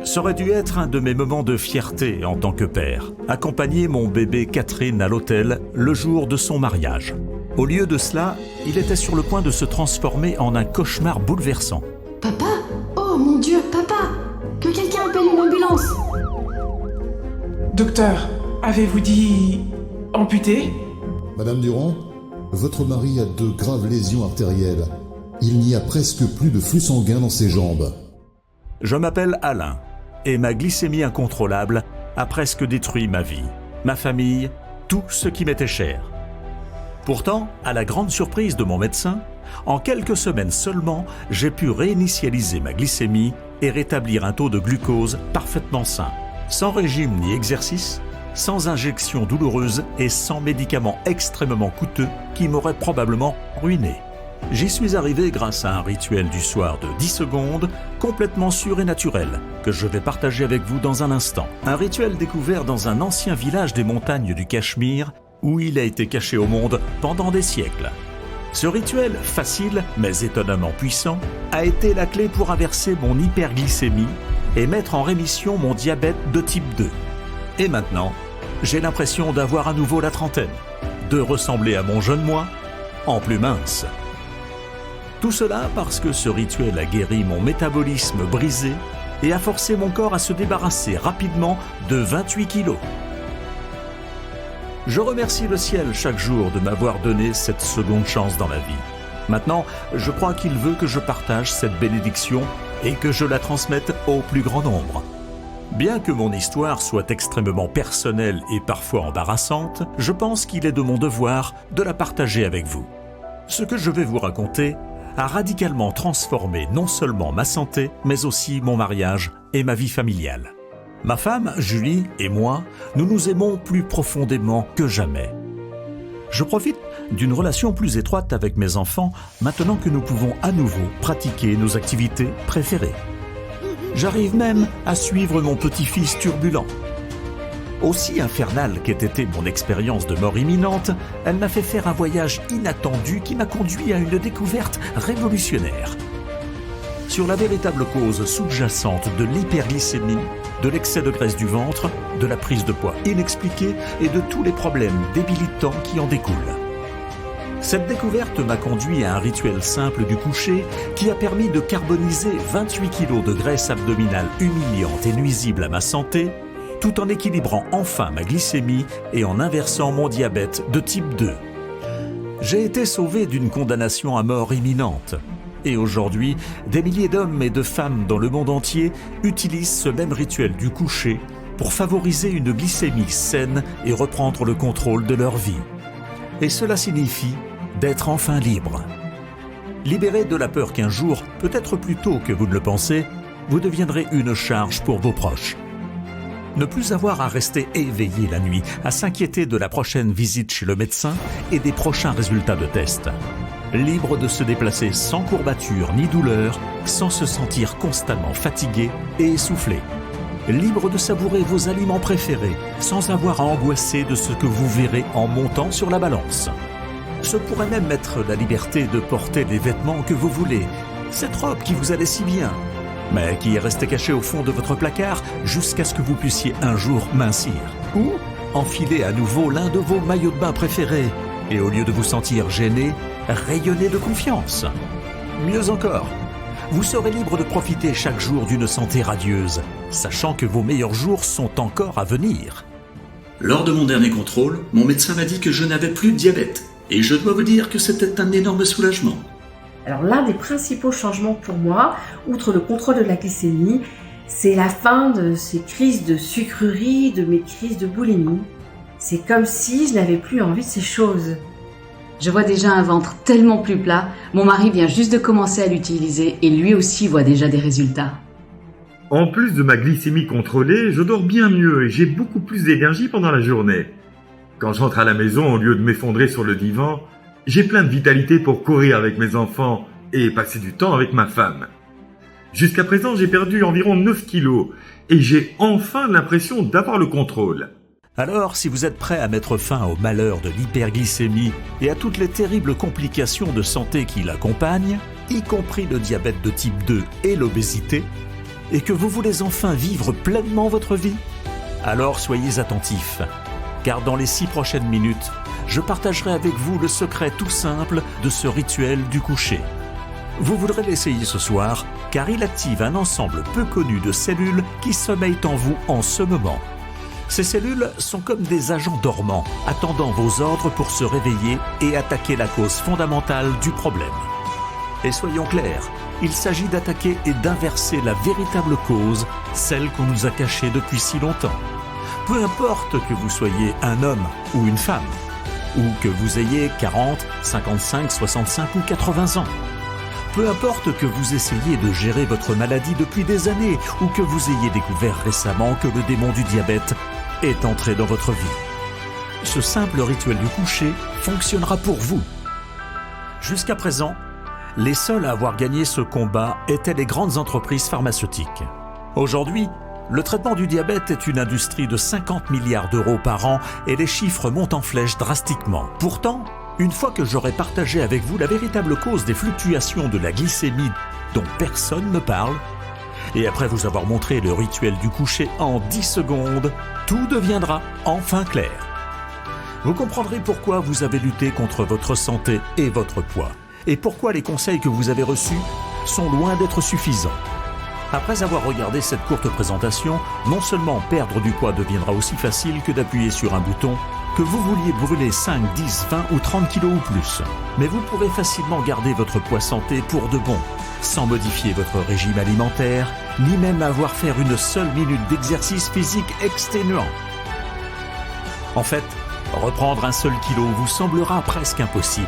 Ça aurait dû être un de mes moments de fierté en tant que père, accompagner mon bébé Catherine à l'hôtel le jour de son mariage. Au lieu de cela, il était sur le point de se transformer en un cauchemar bouleversant. Papa? Oh mon Dieu, papa! Que quelqu'un appelle une ambulance! Docteur, avez-vous dit... amputé? Madame Durand, votre mari a de graves lésions artérielles. Il n'y a presque plus de flux sanguin dans ses jambes. Je m'appelle Alain et ma glycémie incontrôlable a presque détruit ma vie, ma famille, tout ce qui m'était cher. Pourtant, à la grande surprise de mon médecin, en quelques semaines seulement, j'ai pu réinitialiser ma glycémie et rétablir un taux de glucose parfaitement sain, sans régime ni exercice, sans injection douloureuse et sans médicaments extrêmement coûteux qui m'auraient probablement ruiné. J'y suis arrivé grâce à un rituel du soir de 10 secondes, complètement sûr et naturel, que je vais partager avec vous dans un instant. Un rituel découvert dans un ancien village des montagnes du Cachemire, où il a été caché au monde pendant des siècles. Ce rituel, facile mais étonnamment puissant, a été la clé pour inverser mon hyperglycémie et mettre en rémission mon diabète de type 2. Et maintenant, j'ai l'impression d'avoir à nouveau la trentaine, de ressembler à mon jeune moi, en plus mince. Tout cela parce que ce rituel a guéri mon métabolisme brisé et a forcé mon corps à se débarrasser rapidement de 28 kilos. Je remercie le ciel chaque jour de m'avoir donné cette seconde chance dans la vie. Maintenant, je crois qu'il veut que je partage cette bénédiction et que je la transmette au plus grand nombre. Bien que mon histoire soit extrêmement personnelle et parfois embarrassante, je pense qu'il est de mon devoir de la partager avec vous. Ce que je vais vous raconter a radicalement transformé non seulement ma santé, mais aussi mon mariage et ma vie familiale. Ma femme, Julie, et moi, nous nous aimons plus profondément que jamais. Je profite d'une relation plus étroite avec mes enfants maintenant que nous pouvons à nouveau pratiquer nos activités préférées. J'arrive même à suivre mon petit-fils turbulent. Aussi infernale qu'ait été mon expérience de mort imminente, elle m'a fait faire un voyage inattendu qui m'a conduit à une découverte révolutionnaire. Sur la véritable cause sous-jacente de l'hyperglycémie, de l'excès de graisse du ventre, de la prise de poids inexpliquée et de tous les problèmes débilitants qui en découlent. Cette découverte m'a conduit à un rituel simple du coucher qui a permis de carboniser 28 kg de graisse abdominale humiliante et nuisible à ma santé, tout en équilibrant enfin ma glycémie et en inversant mon diabète de type 2. J'ai été sauvé d'une condamnation à mort imminente. Et aujourd'hui, des milliers d'hommes et de femmes dans le monde entier utilisent ce même rituel du coucher pour favoriser une glycémie saine et reprendre le contrôle de leur vie. Et cela signifie d'être enfin libre. Libéré de la peur qu'un jour, peut-être plus tôt que vous ne le pensez, vous deviendrez une charge pour vos proches. Ne plus avoir à rester éveillé la nuit, à s'inquiéter de la prochaine visite chez le médecin et des prochains résultats de test. Libre de se déplacer sans courbature ni douleur, sans se sentir constamment fatigué et essoufflé. Libre de savourer vos aliments préférés, sans avoir à angoisser de ce que vous verrez en montant sur la balance. Ce pourrait même être la liberté de porter les vêtements que vous voulez, cette robe qui vous allait si bien, mais qui est restée cachée au fond de votre placard jusqu'à ce que vous puissiez un jour mincir. Ou enfiler à nouveau l'un de vos maillots de bain préférés, et au lieu de vous sentir gêné, rayonnez de confiance. Mieux encore, vous serez libre de profiter chaque jour d'une santé radieuse, sachant que vos meilleurs jours sont encore à venir. Lors de mon dernier contrôle, mon médecin m'a dit que je n'avais plus de diabète, et je dois vous dire que c'était un énorme soulagement. Alors l'un des principaux changements pour moi, outre le contrôle de la glycémie, c'est la fin de ces crises de sucrerie, de mes crises de boulimie. C'est comme si je n'avais plus envie de ces choses. Je vois déjà un ventre tellement plus plat. Mon mari vient juste de commencer à l'utiliser et lui aussi voit déjà des résultats. En plus de ma glycémie contrôlée, je dors bien mieux et j'ai beaucoup plus d'énergie pendant la journée. Quand je rentre à la maison, au lieu de m'effondrer sur le divan, j'ai plein de vitalité pour courir avec mes enfants et passer du temps avec ma femme. Jusqu'à présent, j'ai perdu environ 9 kilos et j'ai enfin l'impression d'avoir le contrôle. Alors, si vous êtes prêt à mettre fin au malheur de l'hyperglycémie et à toutes les terribles complications de santé qui l'accompagnent, y compris le diabète de type 2 et l'obésité, et que vous voulez enfin vivre pleinement votre vie? Alors soyez attentifs, car dans les 6 prochaines minutes, je partagerai avec vous le secret tout simple de ce rituel du coucher. Vous voudrez l'essayer ce soir, car il active un ensemble peu connu de cellules qui sommeillent en vous en ce moment. Ces cellules sont comme des agents dormants, attendant vos ordres pour se réveiller et attaquer la cause fondamentale du problème. Et soyons clairs, il s'agit d'attaquer et d'inverser la véritable cause, celle qu'on nous a cachée depuis si longtemps. Peu importe que vous soyez un homme ou une femme, ou que vous ayez 40, 55, 65 ou 80 ans. Peu importe que vous essayiez de gérer votre maladie depuis des années ou que vous ayez découvert récemment que le démon du diabète est entré dans votre vie. Ce simple rituel du coucher fonctionnera pour vous. Jusqu'à présent, les seuls à avoir gagné ce combat étaient les grandes entreprises pharmaceutiques. Aujourd'hui, le traitement du diabète est une industrie de 50 milliards d'euros par an et les chiffres montent en flèche drastiquement. Pourtant, une fois que j'aurai partagé avec vous la véritable cause des fluctuations de la glycémie dont personne ne parle, et après vous avoir montré le rituel du coucher en 10 secondes, tout deviendra enfin clair. Vous comprendrez pourquoi vous avez lutté contre votre santé et votre poids, et pourquoi les conseils que vous avez reçus sont loin d'être suffisants. Après avoir regardé cette courte présentation, non seulement perdre du poids deviendra aussi facile que d'appuyer sur un bouton, que vous vouliez brûler 5, 10, 20 ou 30 kilos ou plus, mais vous pourrez facilement garder votre poids santé pour de bon, sans modifier votre régime alimentaire, ni même avoir fait une seule minute d'exercice physique exténuant. En fait, reprendre un seul kilo vous semblera presque impossible,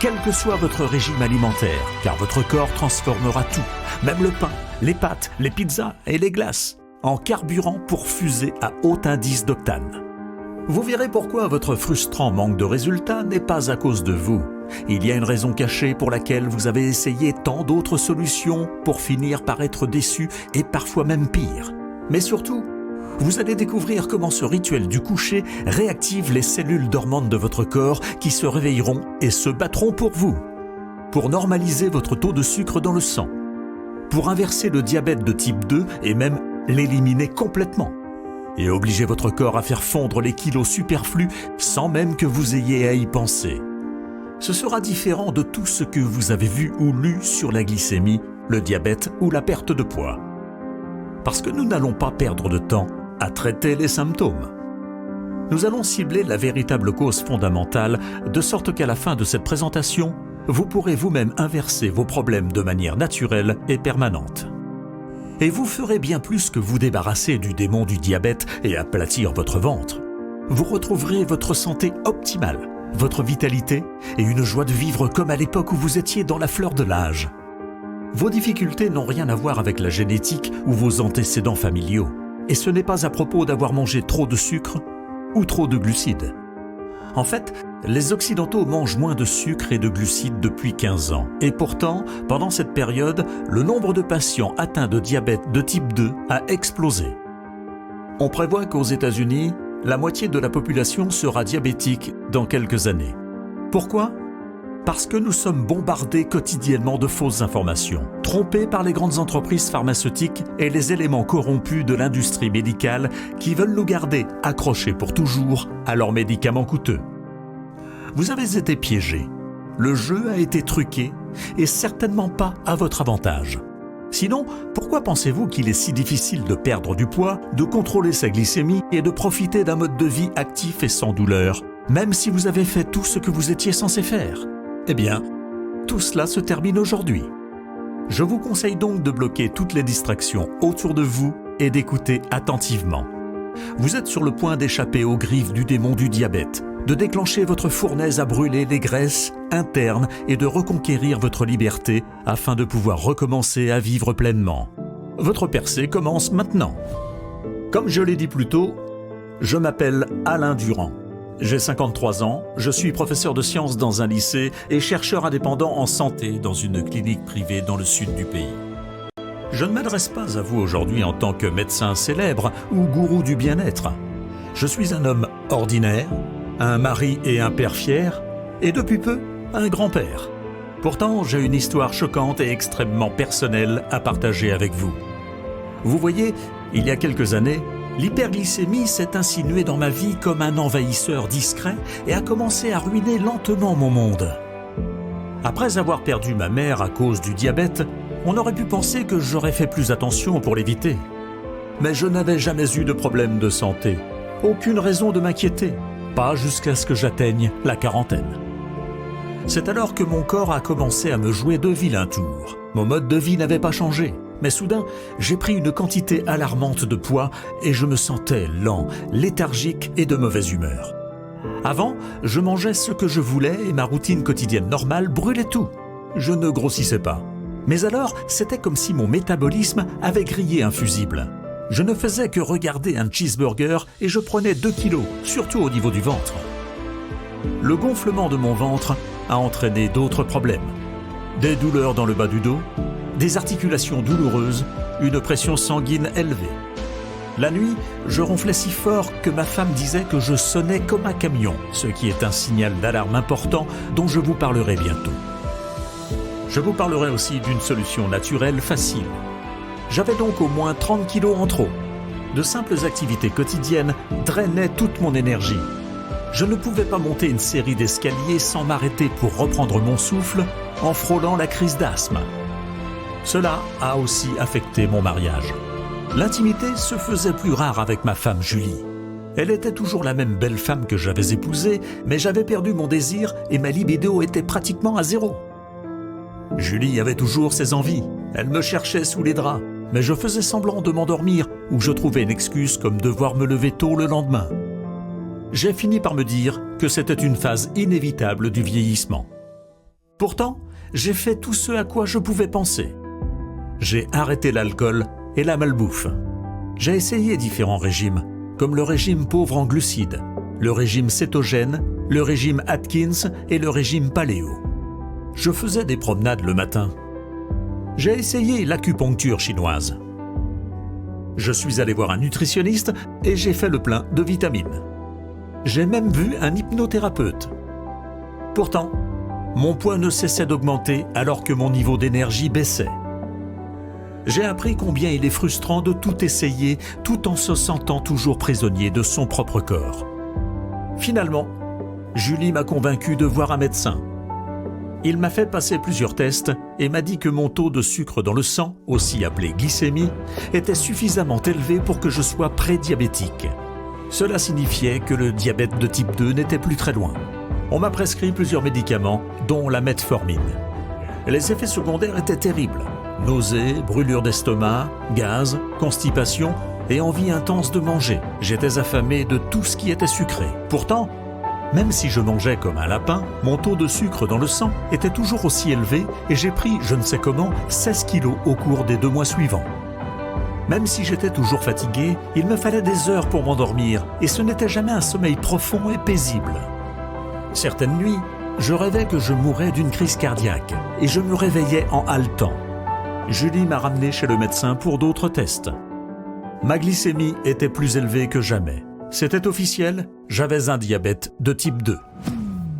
quel que soit votre régime alimentaire, car votre corps transformera tout, même le pain, les pâtes, les pizzas et les glaces, en carburant pour fuser à haut indice d'octane. Vous verrez pourquoi votre frustrant manque de résultats n'est pas à cause de vous. Il y a une raison cachée pour laquelle vous avez essayé tant d'autres solutions pour finir par être déçu et parfois même pire. Mais surtout, vous allez découvrir comment ce rituel du coucher réactive les cellules dormantes de votre corps qui se réveilleront et se battront pour vous. Pour normaliser votre taux de sucre dans le sang. Pour inverser le diabète de type 2 et même l'éliminer complètement. Et obliger votre corps à faire fondre les kilos superflus sans même que vous ayez à y penser. Ce sera différent de tout ce que vous avez vu ou lu sur la glycémie, le diabète ou la perte de poids. Parce que nous n'allons pas perdre de temps à traiter les symptômes. Nous allons cibler la véritable cause fondamentale, de sorte qu'à la fin de cette présentation, vous pourrez vous-même inverser vos problèmes de manière naturelle et permanente. Et vous ferez bien plus que vous débarrasser du démon du diabète et aplatir votre ventre. Vous retrouverez votre santé optimale, votre vitalité et une joie de vivre comme à l'époque où vous étiez dans la fleur de l'âge. Vos difficultés n'ont rien à voir avec la génétique ou vos antécédents familiaux. Et ce n'est pas à propos d'avoir mangé trop de sucre ou trop de glucides. En fait, les Occidentaux mangent moins de sucre et de glucides depuis 15 ans. Et pourtant, pendant cette période, le nombre de patients atteints de diabète de type 2 a explosé. On prévoit qu'aux États-Unis, la moitié de la population sera diabétique dans quelques années. Pourquoi ? Parce que nous sommes bombardés quotidiennement de fausses informations, trompés par les grandes entreprises pharmaceutiques et les éléments corrompus de l'industrie médicale qui veulent nous garder accrochés pour toujours à leurs médicaments coûteux. Vous avez été piégés. Le jeu a été truqué et certainement pas à votre avantage. Sinon, pourquoi pensez-vous qu'il est si difficile de perdre du poids, de contrôler sa glycémie et de profiter d'un mode de vie actif et sans douleur, même si vous avez fait tout ce que vous étiez censé faire ? Eh bien, tout cela se termine aujourd'hui. Je vous conseille donc de bloquer toutes les distractions autour de vous et d'écouter attentivement. Vous êtes sur le point d'échapper aux griffes du démon du diabète, de déclencher votre fournaise à brûler les graisses internes et de reconquérir votre liberté afin de pouvoir recommencer à vivre pleinement. Votre percée commence maintenant. Comme je l'ai dit plus tôt, je m'appelle Alain Durand. J'ai 53 ans, je suis professeur de sciences dans un lycée et chercheur indépendant en santé dans une clinique privée dans le sud du pays. Je ne m'adresse pas à vous aujourd'hui en tant que médecin célèbre ou gourou du bien-être. Je suis un homme ordinaire, un mari et un père fier, et depuis peu, un grand-père. Pourtant, j'ai une histoire choquante et extrêmement personnelle à partager avec vous. Vous voyez, il y a quelques années, l'hyperglycémie s'est insinuée dans ma vie comme un envahisseur discret et a commencé à ruiner lentement mon monde. Après avoir perdu ma mère à cause du diabète, on aurait pu penser que j'aurais fait plus attention pour l'éviter. Mais je n'avais jamais eu de problème de santé. Aucune raison de m'inquiéter, pas jusqu'à ce que j'atteigne la quarantaine. C'est alors que mon corps a commencé à me jouer de vilains tours. Mon mode de vie n'avait pas changé, mais soudain, j'ai pris une quantité alarmante de poids et je me sentais lent, léthargique et de mauvaise humeur. Avant, je mangeais ce que je voulais et ma routine quotidienne normale brûlait tout. Je ne grossissais pas. Mais alors, c'était comme si mon métabolisme avait grillé un fusible. Je ne faisais que regarder un cheeseburger et je prenais 2 kilos, surtout au niveau du ventre. Le gonflement de mon ventre a entraîné d'autres problèmes. Des douleurs dans le bas du dos, des articulations douloureuses, une pression sanguine élevée. La nuit, je ronflais si fort que ma femme disait que je sonnais comme un camion, ce qui est un signal d'alarme important dont je vous parlerai bientôt. Je vous parlerai aussi d'une solution naturelle facile. J'avais donc au moins 30 kilos en trop. De simples activités quotidiennes drainaient toute mon énergie. Je ne pouvais pas monter une série d'escaliers sans m'arrêter pour reprendre mon souffle en frôlant la crise d'asthme. Cela a aussi affecté mon mariage. L'intimité se faisait plus rare avec ma femme Julie. Elle était toujours la même belle femme que j'avais épousée, mais j'avais perdu mon désir et ma libido était pratiquement à zéro. Julie avait toujours ses envies. Elle me cherchait sous les draps, mais je faisais semblant de m'endormir ou je trouvais une excuse comme devoir me lever tôt le lendemain. J'ai fini par me dire que c'était une phase inévitable du vieillissement. Pourtant, j'ai fait tout ce à quoi je pouvais penser. J'ai arrêté l'alcool et la malbouffe. J'ai essayé différents régimes, comme le régime pauvre en glucides, le régime cétogène, le régime Atkins et le régime paléo. Je faisais des promenades le matin. J'ai essayé l'acupuncture chinoise. Je suis allé voir un nutritionniste et j'ai fait le plein de vitamines. J'ai même vu un hypnothérapeute. Pourtant, mon poids ne cessait d'augmenter alors que mon niveau d'énergie baissait. J'ai appris combien il est frustrant de tout essayer tout en se sentant toujours prisonnier de son propre corps. Finalement, Julie m'a convaincu de voir un médecin. Il m'a fait passer plusieurs tests et m'a dit que mon taux de sucre dans le sang, aussi appelé glycémie, était suffisamment élevé pour que je sois prédiabétique. Cela signifiait que le diabète de type 2 n'était plus très loin. On m'a prescrit plusieurs médicaments, dont la metformine. Les effets secondaires étaient terribles. Nausées, brûlures d'estomac, gaz, constipation et envie intense de manger. J'étais affamé de tout ce qui était sucré. Pourtant, même si je mangeais comme un lapin, mon taux de sucre dans le sang était toujours aussi élevé et j'ai pris, je ne sais comment, 16 kilos au cours des 2 mois suivants. Même si j'étais toujours fatigué, il me fallait des heures pour m'endormir et ce n'était jamais un sommeil profond et paisible. Certaines nuits, je rêvais que je mourais d'une crise cardiaque et je me réveillais en haletant. Julie m'a ramené chez le médecin pour d'autres tests. Ma glycémie était plus élevée que jamais. C'était officiel, j'avais un diabète de type 2.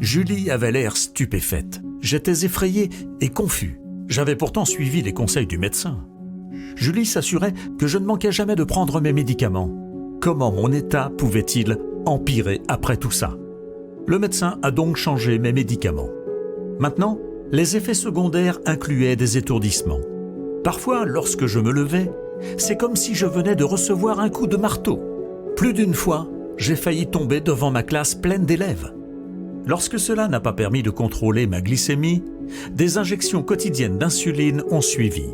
Julie avait l'air stupéfaite. J'étais effrayé et confus. J'avais pourtant suivi les conseils du médecin. Julie s'assurait que je ne manquais jamais de prendre mes médicaments. Comment mon état pouvait-il empirer après tout ça ? Le médecin a donc changé mes médicaments. Maintenant, les effets secondaires incluaient des étourdissements. Parfois, lorsque je me levais, c'est comme si je venais de recevoir un coup de marteau. Plus d'une fois, j'ai failli tomber devant ma classe pleine d'élèves. Lorsque cela n'a pas permis de contrôler ma glycémie, des injections quotidiennes d'insuline ont suivi.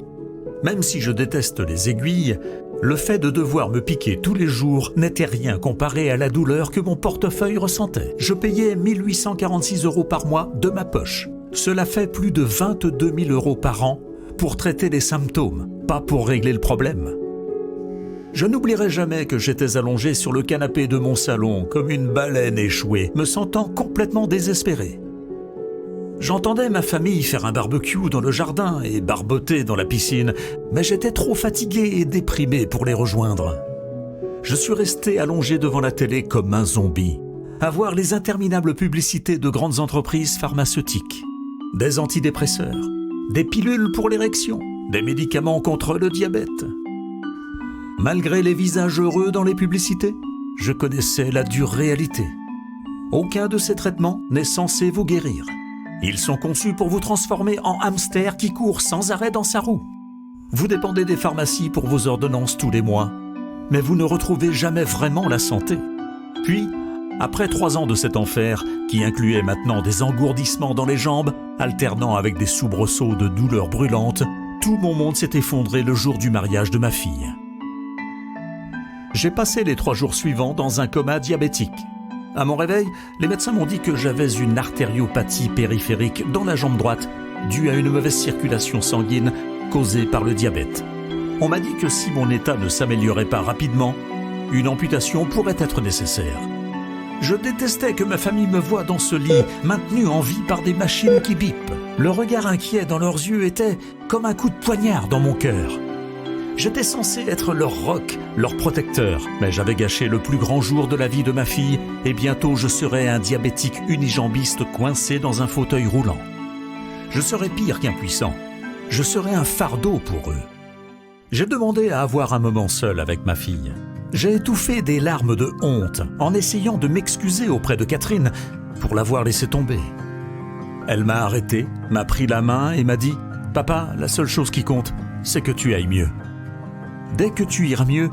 Même si je déteste les aiguilles, le fait de devoir me piquer tous les jours n'était rien comparé à la douleur que mon portefeuille ressentait. Je payais 1 846 € par mois de ma poche. Cela fait plus de 22 000 € par an pour traiter les symptômes, pas pour régler le problème. Je n'oublierai jamais que j'étais allongé sur le canapé de mon salon comme une baleine échouée, me sentant complètement désespéré. J'entendais ma famille faire un barbecue dans le jardin et barboter dans la piscine, mais j'étais trop fatigué et déprimé pour les rejoindre. Je suis resté allongé devant la télé comme un zombie, à voir les interminables publicités de grandes entreprises pharmaceutiques, des antidépresseurs, des pilules pour l'érection, des médicaments contre le diabète. Malgré les visages heureux dans les publicités, je connaissais la dure réalité. Aucun de ces traitements n'est censé vous guérir. Ils sont conçus pour vous transformer en hamster qui court sans arrêt dans sa roue. Vous dépendez des pharmacies pour vos ordonnances tous les mois, mais vous ne retrouvez jamais vraiment la santé. Puis, après 3 ans de cet enfer, qui incluait maintenant des engourdissements dans les jambes, alternant avec des soubresauts de douleurs brûlantes, tout mon monde s'est effondré le jour du mariage de ma fille. J'ai passé les 3 jours suivants dans un coma diabétique. À mon réveil, les médecins m'ont dit que j'avais une artériopathie périphérique dans la jambe droite, due à une mauvaise circulation sanguine causée par le diabète. On m'a dit que si mon état ne s'améliorait pas rapidement, une amputation pourrait être nécessaire. Je détestais que ma famille me voie dans ce lit, maintenu en vie par des machines qui bipent. Le regard inquiet dans leurs yeux était comme un coup de poignard dans mon cœur. J'étais censé être leur roc, leur protecteur, mais j'avais gâché le plus grand jour de la vie de ma fille et bientôt je serais un diabétique unijambiste coincé dans un fauteuil roulant. Je serais pire qu'impuissant. Je serais un fardeau pour eux. J'ai demandé à avoir un moment seul avec ma fille. J'ai étouffé des larmes de honte en essayant de m'excuser auprès de Catherine pour l'avoir laissé tomber. Elle m'a arrêté, m'a pris la main et m'a dit « Papa, la seule chose qui compte, c'est que tu ailles mieux. Dès que tu iras mieux,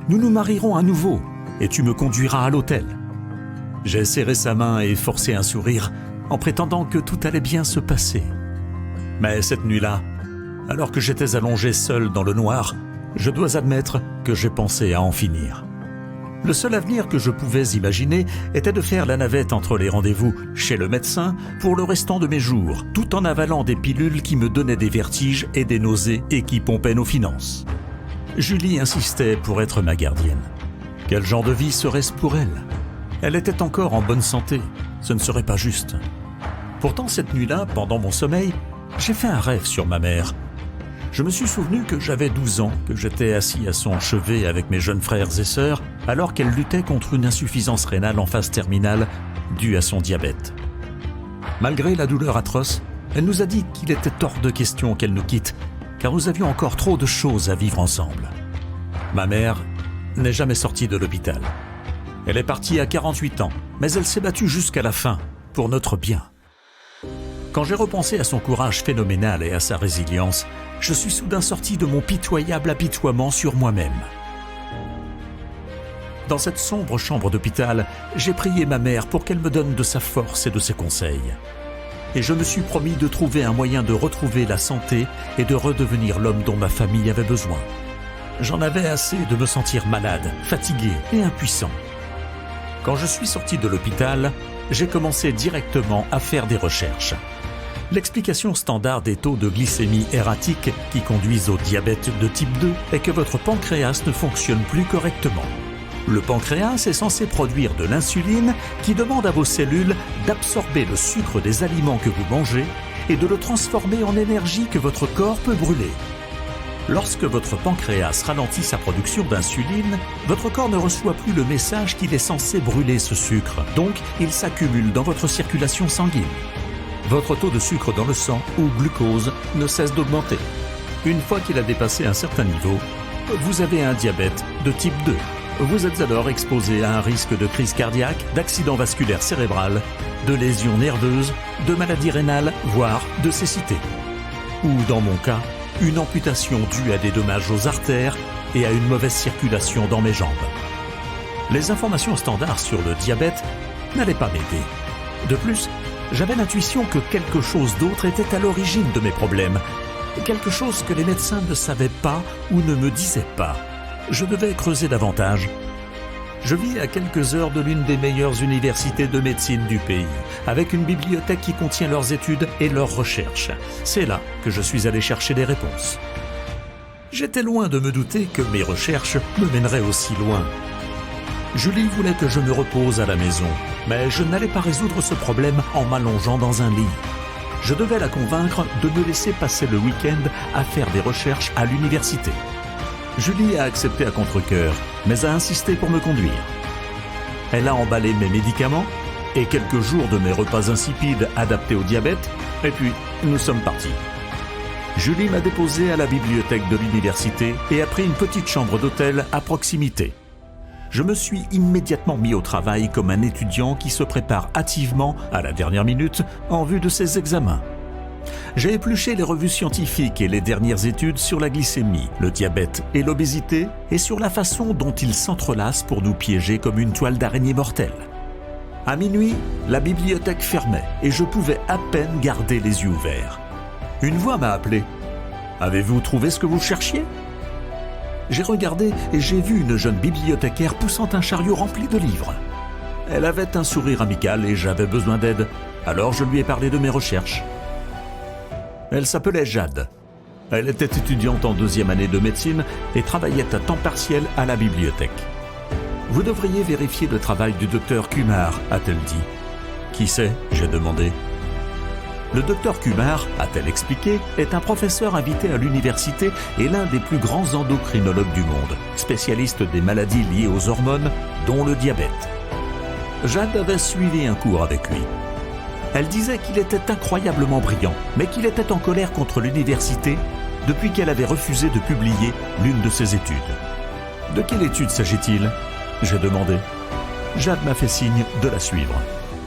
nous nous marierons à nouveau et tu me conduiras à l'hôtel. » J'ai serré sa main et forcé un sourire en prétendant que tout allait bien se passer. Mais cette nuit-là, alors que j'étais allongé seul dans le noir, je dois admettre que j'ai pensé à en finir. Le seul avenir que je pouvais imaginer était de faire la navette entre les rendez-vous chez le médecin pour le restant de mes jours, tout en avalant des pilules qui me donnaient des vertiges et des nausées et qui pompaient nos finances. Julie insistait pour être ma gardienne. Quel genre de vie serait-ce pour elle? Elle était encore en bonne santé, ce ne serait pas juste. Pourtant cette nuit-là, pendant mon sommeil, j'ai fait un rêve sur ma mère. Je me suis souvenu que j'avais 12 ans, que j'étais assis à son chevet avec mes jeunes frères et sœurs, alors qu'elle luttait contre une insuffisance rénale en phase terminale due à son diabète. Malgré la douleur atroce, elle nous a dit qu'il était hors de question qu'elle nous quitte, car nous avions encore trop de choses à vivre ensemble. Ma mère n'est jamais sortie de l'hôpital. Elle est partie à 48 ans, mais elle s'est battue jusqu'à la fin, pour notre bien. Quand j'ai repensé à son courage phénoménal et à sa résilience, je suis soudain sorti de mon pitoyable apitoiement sur moi-même. Dans cette sombre chambre d'hôpital, j'ai prié ma mère pour qu'elle me donne de sa force et de ses conseils. Et je me suis promis de trouver un moyen de retrouver la santé et de redevenir l'homme dont ma famille avait besoin. J'en avais assez de me sentir malade, fatigué et impuissant. Quand je suis sorti de l'hôpital, j'ai commencé directement à faire des recherches. L'explication standard des taux de glycémie erratique qui conduisent au diabète de type 2 est que votre pancréas ne fonctionne plus correctement. Le pancréas est censé produire de l'insuline qui demande à vos cellules d'absorber le sucre des aliments que vous mangez et de le transformer en énergie que votre corps peut brûler. Lorsque votre pancréas ralentit sa production d'insuline, votre corps ne reçoit plus le message qu'il est censé brûler ce sucre, donc il s'accumule dans votre circulation sanguine. Votre taux de sucre dans le sang ou glucose ne cesse d'augmenter. Une fois qu'il a dépassé un certain niveau, vous avez un diabète de type 2. Vous êtes alors exposé à un risque de crise cardiaque, d'accident vasculaire cérébral, de lésions nerveuses, de maladies rénales, voire de cécité. Ou dans mon cas, une amputation due à des dommages aux artères et à une mauvaise circulation dans mes jambes. Les informations standards sur le diabète n'allaient pas m'aider. De plus, j'avais l'intuition que quelque chose d'autre était à l'origine de mes problèmes, quelque chose que les médecins ne savaient pas ou ne me disaient pas. Je devais creuser davantage. Je vis à quelques heures de l'une des meilleures universités de médecine du pays, avec une bibliothèque qui contient leurs études et leurs recherches. C'est là que je suis allé chercher des réponses. J'étais loin de me douter que mes recherches me mèneraient aussi loin. Julie voulait que je me repose à la maison, mais je n'allais pas résoudre ce problème en m'allongeant dans un lit. Je devais la convaincre de me laisser passer le week-end à faire des recherches à l'université. Julie a accepté à contre-cœur, mais a insisté pour me conduire. Elle a emballé mes médicaments et quelques jours de mes repas insipides adaptés au diabète, et puis nous sommes partis. Julie m'a déposé à la bibliothèque de l'université et a pris une petite chambre d'hôtel à proximité. Je me suis immédiatement mis au travail comme un étudiant qui se prépare hâtivement, à la dernière minute, en vue de ses examens. J'ai épluché les revues scientifiques et les dernières études sur la glycémie, le diabète et l'obésité, et sur la façon dont ils s'entrelacent pour nous piéger comme une toile d'araignée mortelle. À minuit, la bibliothèque fermait et je pouvais à peine garder les yeux ouverts. Une voix m'a appelé. « Avez-vous trouvé ce que vous cherchiez ?» J'ai regardé et j'ai vu une jeune bibliothécaire poussant un chariot rempli de livres. Elle avait un sourire amical et j'avais besoin d'aide, alors je lui ai parlé de mes recherches. Elle s'appelait Jade. Elle était étudiante en 2e année de médecine et travaillait à temps partiel à la bibliothèque. « Vous devriez vérifier le travail du docteur Kumar, a-t-elle dit. « Qui c'est ?» j'ai demandé. Le docteur Kumar, a-t-elle expliqué, est un professeur invité à l'université et l'un des plus grands endocrinologues du monde, spécialiste des maladies liées aux hormones, dont le diabète. Jade avait suivi un cours avec lui. Elle disait qu'il était incroyablement brillant, mais qu'il était en colère contre l'université depuis qu'elle avait refusé de publier l'une de ses études. « De quelle étude s'agit-il » j'ai demandé. Jade m'a fait signe de la suivre.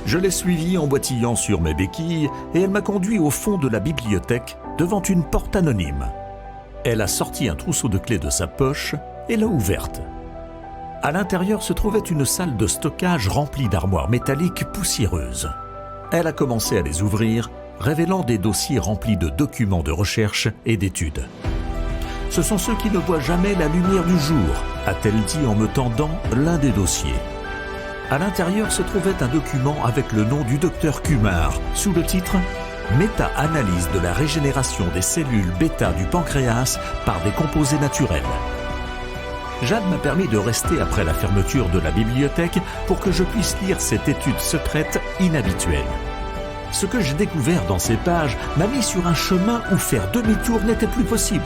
Je l'ai suivie en boitillant sur mes béquilles et elle m'a conduit au fond de la bibliothèque devant une porte anonyme. Elle a sorti un trousseau de clés de sa poche et l'a ouverte. À l'intérieur se trouvait une salle de stockage remplie d'armoires métalliques poussiéreuses. Elle a commencé à les ouvrir, révélant des dossiers remplis de documents de recherche et d'études. « Ce sont ceux qui ne voient jamais la lumière du jour », a-t-elle dit en me tendant l'un des dossiers. À l'intérieur se trouvait un document avec le nom du docteur Kumar, sous le titre « Méta-analyse de la régénération des cellules bêta du pancréas par des composés naturels ». Jade m'a permis de rester après la fermeture de la bibliothèque pour que je puisse lire cette étude secrète inhabituelle. Ce que j'ai découvert dans ces pages m'a mis sur un chemin où faire demi-tour n'était plus possible.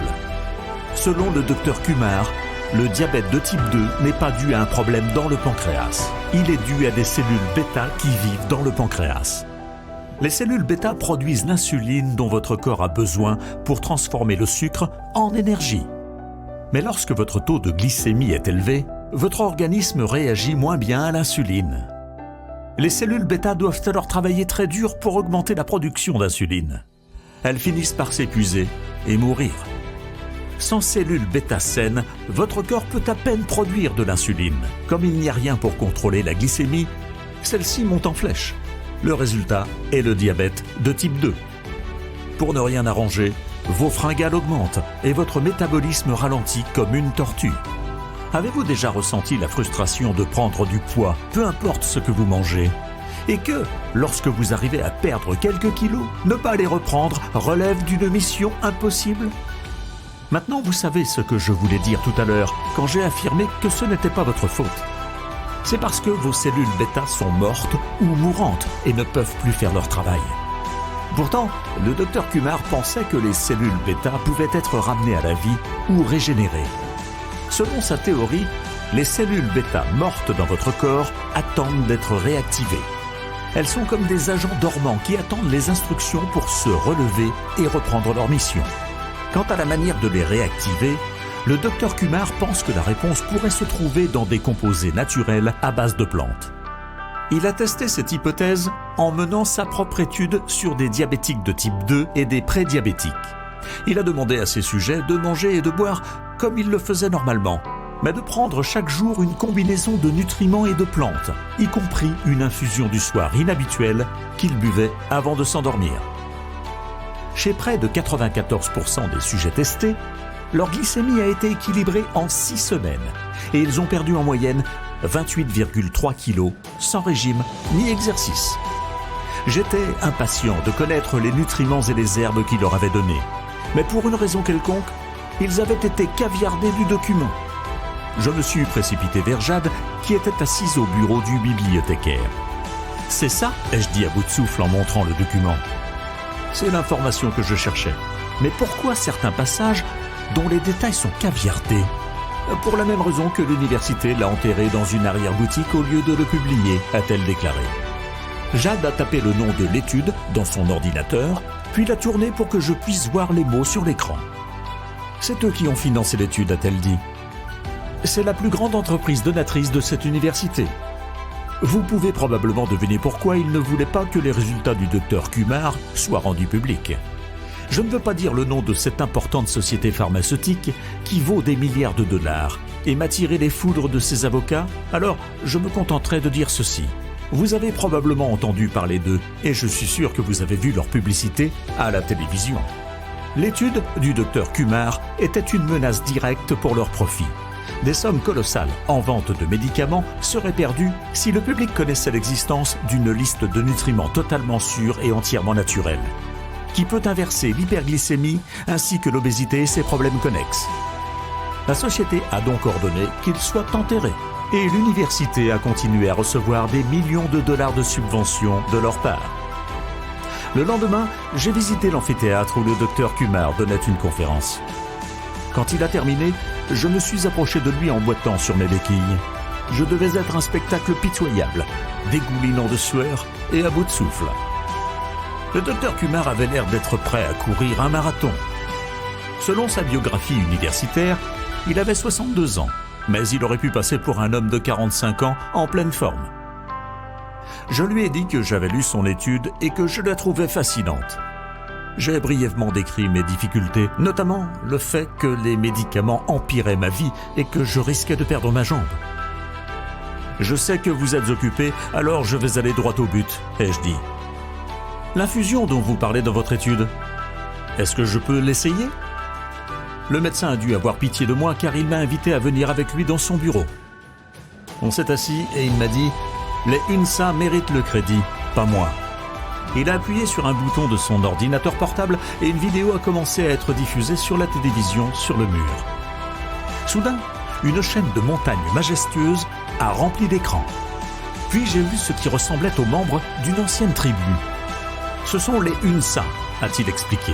Selon le docteur Kumar, le diabète de type 2 n'est pas dû à un problème dans le pancréas. Il est dû à des cellules bêta qui vivent dans le pancréas. Les cellules bêta produisent l'insuline dont votre corps a besoin pour transformer le sucre en énergie. Mais lorsque votre taux de glycémie est élevé, votre organisme réagit moins bien à l'insuline. Les cellules bêta doivent alors travailler très dur pour augmenter la production d'insuline. Elles finissent par s'épuiser et mourir. Sans cellules bêta saines, votre corps peut à peine produire de l'insuline. Comme il n'y a rien pour contrôler la glycémie, celle-ci monte en flèche. Le résultat est le diabète de type 2. Pour ne rien arranger, vos fringales augmentent et votre métabolisme ralentit comme une tortue. Avez-vous déjà ressenti la frustration de prendre du poids, peu importe ce que vous mangez, et que, lorsque vous arrivez à perdre quelques kilos, ne pas les reprendre relève d'une mission impossible ? Maintenant, vous savez ce que je voulais dire tout à l'heure quand j'ai affirmé que ce n'était pas votre faute. C'est parce que vos cellules bêta sont mortes ou mourantes et ne peuvent plus faire leur travail. Pourtant, le docteur Kumar pensait que les cellules bêta pouvaient être ramenées à la vie ou régénérées. Selon sa théorie, les cellules bêta mortes dans votre corps attendent d'être réactivées. Elles sont comme des agents dormants qui attendent les instructions pour se relever et reprendre leur mission. Quant à la manière de les réactiver, le docteur Kumar pense que la réponse pourrait se trouver dans des composés naturels à base de plantes. Il a testé cette hypothèse en menant sa propre étude sur des diabétiques de type 2 et des prédiabétiques. Il a demandé à ces sujets de manger et de boire comme ils le faisaient normalement, mais de prendre chaque jour une combinaison de nutriments et de plantes, y compris une infusion du soir inhabituelle qu'ils buvaient avant de s'endormir. Chez près de 94% des sujets testés, leur glycémie a été équilibrée en 6 semaines et ils ont perdu en moyenne 28,3 kilos sans régime ni exercice. J'étais impatient de connaître les nutriments et les herbes qu'il leur avait donnés, mais pour une raison quelconque, ils avaient été caviardés du document. Je me suis précipité vers Jade qui était assise au bureau du bibliothécaire. « C'est ça ?» ai-je dit à bout de souffle en montrant le document. C'est l'information que je cherchais. Mais pourquoi certains passages dont les détails sont caviardés ? Pour la même raison que l'université l'a enterré dans une arrière-boutique au lieu de le publier, a-t-elle déclaré. Jade a tapé le nom de l'étude dans son ordinateur puis l'a tournée pour que je puisse voir les mots sur l'écran. C'est eux qui ont financé l'étude, a-t-elle dit. C'est la plus grande entreprise donatrice de cette université. Vous pouvez probablement deviner pourquoi ils ne voulaient pas que les résultats du docteur Kumar soient rendus publics. Je ne veux pas dire le nom de cette importante société pharmaceutique qui vaut des milliards de dollars et m'attirer les foudres de ses avocats, alors je me contenterai de dire ceci. Vous avez probablement entendu parler d'eux et je suis sûr que vous avez vu leur publicité à la télévision. L'étude du docteur Kumar était une menace directe pour leur profit. Des sommes colossales en vente de médicaments seraient perdues si le public connaissait l'existence d'une liste de nutriments totalement sûrs et entièrement naturels, qui peut inverser l'hyperglycémie ainsi que l'obésité et ses problèmes connexes. La société a donc ordonné qu'ils soient enterrés et l'université a continué à recevoir des millions de dollars de subventions de leur part. Le lendemain, j'ai visité l'amphithéâtre où le docteur Kumar donnait une conférence. Quand il a terminé, je me suis approché de lui en boitant sur mes béquilles. Je devais être un spectacle pitoyable, dégoulinant de sueur et à bout de souffle. Le docteur Kumar avait l'air d'être prêt à courir un marathon. Selon sa biographie universitaire, il avait 62 ans, mais il aurait pu passer pour un homme de 45 ans en pleine forme. Je lui ai dit que j'avais lu son étude et que je la trouvais fascinante. J'ai brièvement décrit mes difficultés, notamment le fait que les médicaments empiraient ma vie et que je risquais de perdre ma jambe. « Je sais que vous êtes occupé, alors je vais aller droit au but », ai-je dit. « L'infusion dont vous parlez dans votre étude, est-ce que je peux l'essayer ?» Le médecin a dû avoir pitié de moi car il m'a invité à venir avec lui dans son bureau. On s'est assis et il m'a dit « Les UNSA méritent le crédit, pas moi ». Il a appuyé sur un bouton de son ordinateur portable et une vidéo a commencé à être diffusée sur la télévision sur le mur. Soudain, une chaîne de montagnes majestueuses a rempli l'écran. Puis j'ai vu ce qui ressemblait aux membres d'une ancienne tribu. Ce sont les UNSA, a-t-il expliqué.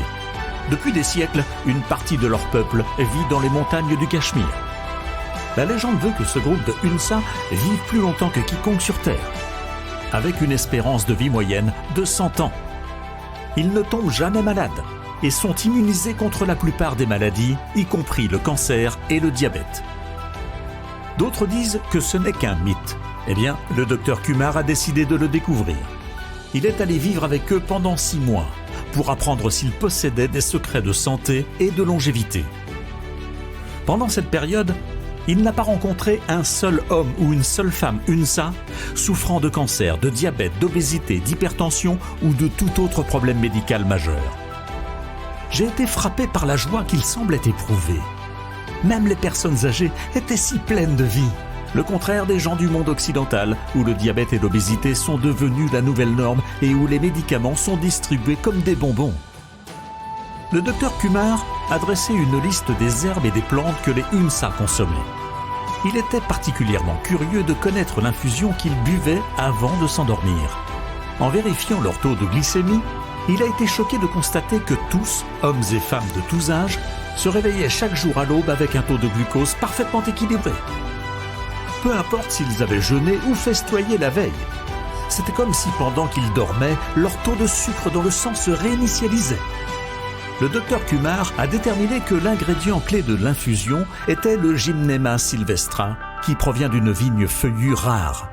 Depuis des siècles, une partie de leur peuple vit dans les montagnes du Cachemire. La légende veut que ce groupe de UNSA vive plus longtemps que quiconque sur Terre, avec une espérance de vie moyenne de 100 ans. Ils ne tombent jamais malades et sont immunisés contre la plupart des maladies, y compris le cancer et le diabète. D'autres disent que ce n'est qu'un mythe. Eh bien, le docteur Kumar a décidé de le découvrir. Il est allé vivre avec eux pendant 6 mois pour apprendre s'ils possédaient des secrets de santé et de longévité. Pendant cette période, il n'a pas rencontré un seul homme ou une seule femme UNSA souffrant de cancer, de diabète, d'obésité, d'hypertension ou de tout autre problème médical majeur. J'ai été frappé par la joie qu'il semblait éprouver. Même les personnes âgées étaient si pleines de vie. Le contraire des gens du monde occidental, où le diabète et l'obésité sont devenus la nouvelle norme et où les médicaments sont distribués comme des bonbons. Le docteur Kumar a dressé une liste des herbes et des plantes que les UNSA consommaient. Il était particulièrement curieux de connaître l'infusion qu'ils buvaient avant de s'endormir. En vérifiant leur taux de glycémie, il a été choqué de constater que tous, hommes et femmes de tous âges, se réveillaient chaque jour à l'aube avec un taux de glucose parfaitement équilibré. Peu importe s'ils avaient jeûné ou festoyé la veille. C'était comme si pendant qu'ils dormaient, leur taux de sucre dans le sang se réinitialisait. Le docteur Kumar a déterminé que l'ingrédient clé de l'infusion était le Gymnema sylvestra, qui provient d'une vigne feuillue rare.